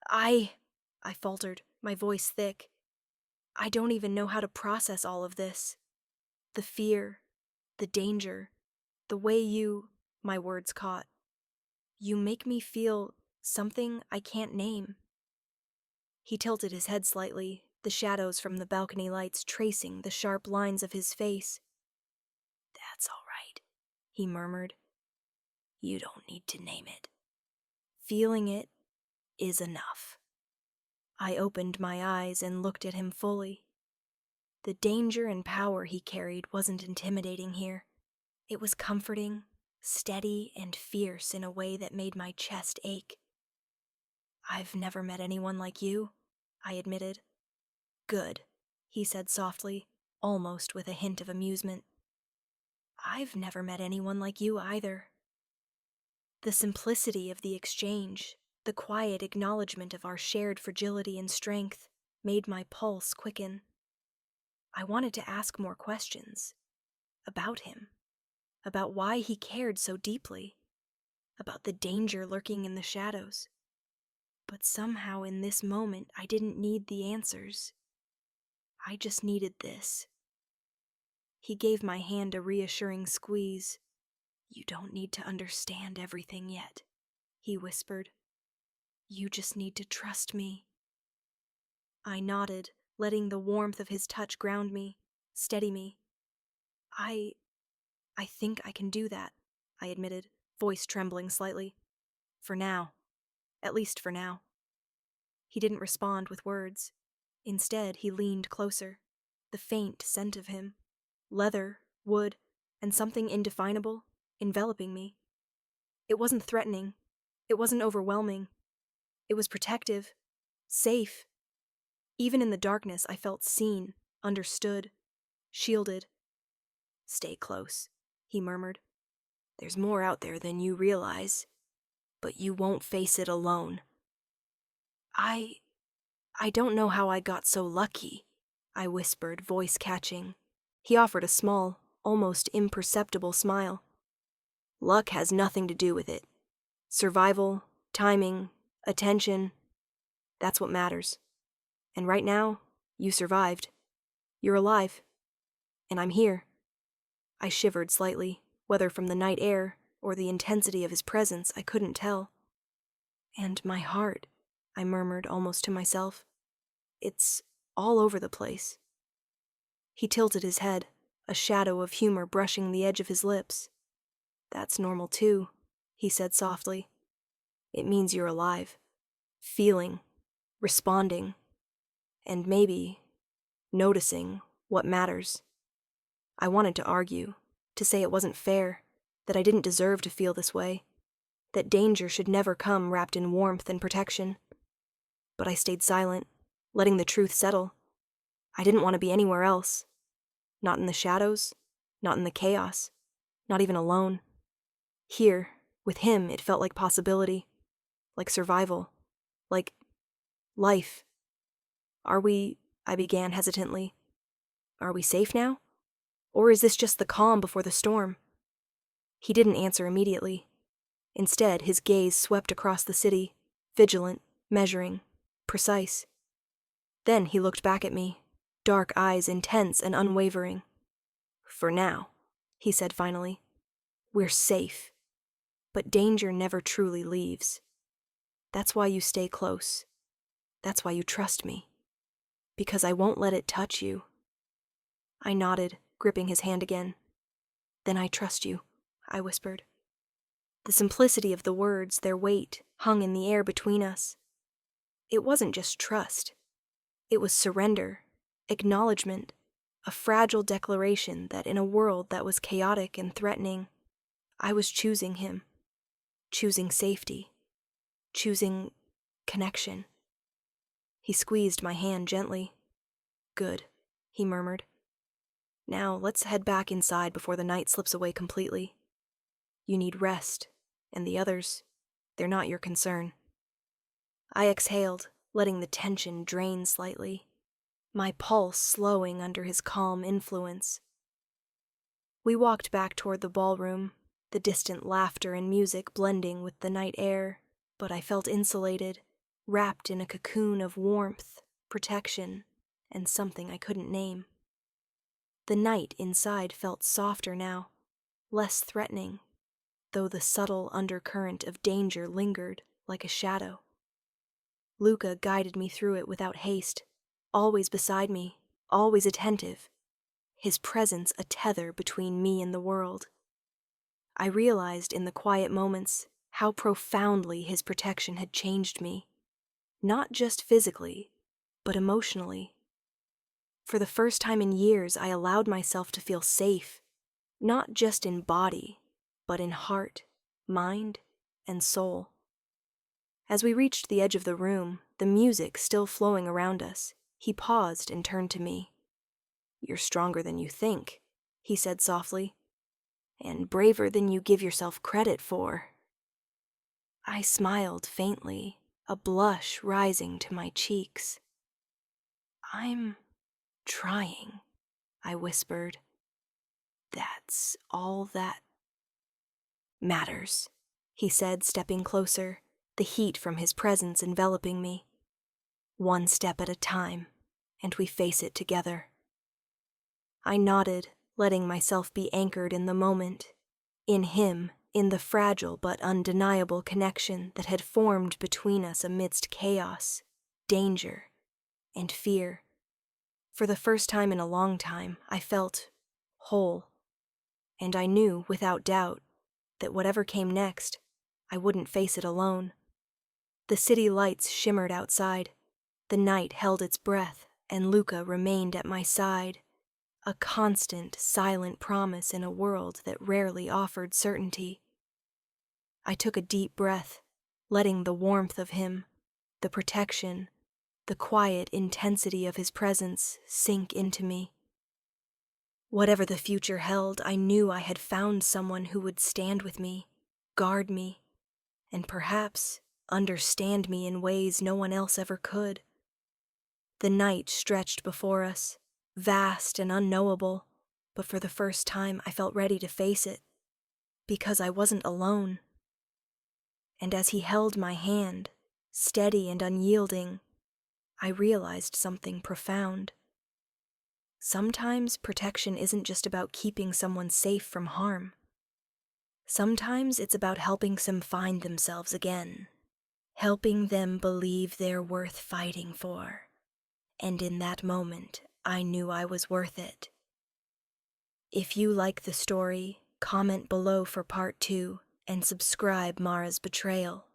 I faltered, my voice thick. I don't even know how to process all of this. The fear, the danger, the way my words caught. You make me feel something I can't name. He tilted his head slightly, the shadows from the balcony lights tracing the sharp lines of his face. That's all right, he murmured. You don't need to name it. Feeling it is enough. I opened my eyes and looked at him fully. The danger and power he carried wasn't intimidating here. It was comforting, steady, and fierce in a way that made my chest ache. I've never met anyone like you, I admitted. Good, he said softly, almost with a hint of amusement. I've never met anyone like you either. The simplicity of the exchange, the quiet acknowledgement of our shared fragility and strength, made my pulse quicken. I wanted to ask more questions. About him. About why he cared so deeply. About the danger lurking in the shadows. But somehow in this moment I didn't need the answers. I just needed this. He gave my hand a reassuring squeeze. You don't need to understand everything yet, he whispered. You just need to trust me. I nodded, letting the warmth of his touch ground me, steady me. I think I can do that, I admitted, voice trembling slightly. For now. At least for now. He didn't respond with words. Instead, he leaned closer, the faint scent of him, leather, wood, and something indefinable, enveloping me. It wasn't threatening. It wasn't overwhelming. It was protective, safe. Even in the darkness, I felt seen, understood, shielded. Stay close, he murmured. There's more out there than you realize, but you won't face it alone. I don't know how I got so lucky, I whispered, voice catching. He offered a small, almost imperceptible smile. Luck has nothing to do with it. Survival, timing, attention, that's what matters. And right now, you survived. You're alive. And I'm here. I shivered slightly, whether from the night air or the intensity of his presence, I couldn't tell. And my heart, I murmured almost to myself. It's all over the place. He tilted his head, a shadow of humor brushing the edge of his lips. That's normal too, he said softly. It means you're alive, feeling, responding, and maybe noticing what matters. I wanted to argue, to say it wasn't fair, that I didn't deserve to feel this way, that danger should never come wrapped in warmth and protection. But I stayed silent, letting the truth settle. I didn't want to be anywhere else. Not in the shadows, not in the chaos, not even alone. Here, with him, it felt like possibility, like survival, like life. I began hesitantly. Are we safe now? Or is this just the calm before the storm? He didn't answer immediately. Instead, his gaze swept across the city, vigilant, measuring, precise. Then he looked back at me, dark eyes intense and unwavering. For now, he said finally, we're safe. But danger never truly leaves. That's why you stay close. That's why you trust me. Because I won't let it touch you. I nodded, gripping his hand again. Then I trust you, I whispered. The simplicity of the words, their weight, hung in the air between us. It wasn't just trust. It was surrender, acknowledgement, a fragile declaration that in a world that was chaotic and threatening, I was choosing him, choosing safety, choosing connection. He squeezed my hand gently. Good, he murmured. Now let's head back inside before the night slips away completely. You need rest, and the others, they're not your concern. I exhaled, letting the tension drain slightly, my pulse slowing under his calm influence. We walked back toward the ballroom, the distant laughter and music blending with the night air, but I felt insulated, wrapped in a cocoon of warmth, protection, and something I couldn't name. The night inside felt softer now, less threatening, though the subtle undercurrent of danger lingered like a shadow. Luca guided me through it without haste, always beside me, always attentive, his presence a tether between me and the world. I realized in the quiet moments how profoundly his protection had changed me, not just physically, but emotionally. For the first time in years, I allowed myself to feel safe, not just in body, but in heart, mind, and soul. As we reached the edge of the room, the music still flowing around us, he paused and turned to me. "You're stronger than you think," he said softly, "and braver than you give yourself credit for." I smiled faintly, a blush rising to my cheeks. "I'm trying," I whispered. "That's all that matters," he said, stepping closer, the heat from his presence enveloping me. "One step at a time, and we face it together." I nodded, letting myself be anchored in the moment, in him, in the fragile but undeniable connection that had formed between us amidst chaos, danger, and fear. For the first time in a long time, I felt whole, and I knew, without doubt, that whatever came next, I wouldn't face it alone. The city lights shimmered outside, the night held its breath, and Luca remained at my side, a constant, silent promise in a world that rarely offered certainty. I took a deep breath, letting the warmth of him, the protection, the quiet intensity of his presence sink into me. Whatever the future held, I knew I had found someone who would stand with me, guard me, and perhaps understand me in ways no one else ever could. The night stretched before us, vast and unknowable, but for the first time I felt ready to face it, because I wasn't alone. And as he held my hand, steady and unyielding, I realized something profound. Sometimes protection isn't just about keeping someone safe from harm. Sometimes it's about helping some find themselves again, helping them believe they're worth fighting for. And in that moment, I knew I was worth it. If you like the story, comment below for part 2 and subscribe Mara's Betrayal.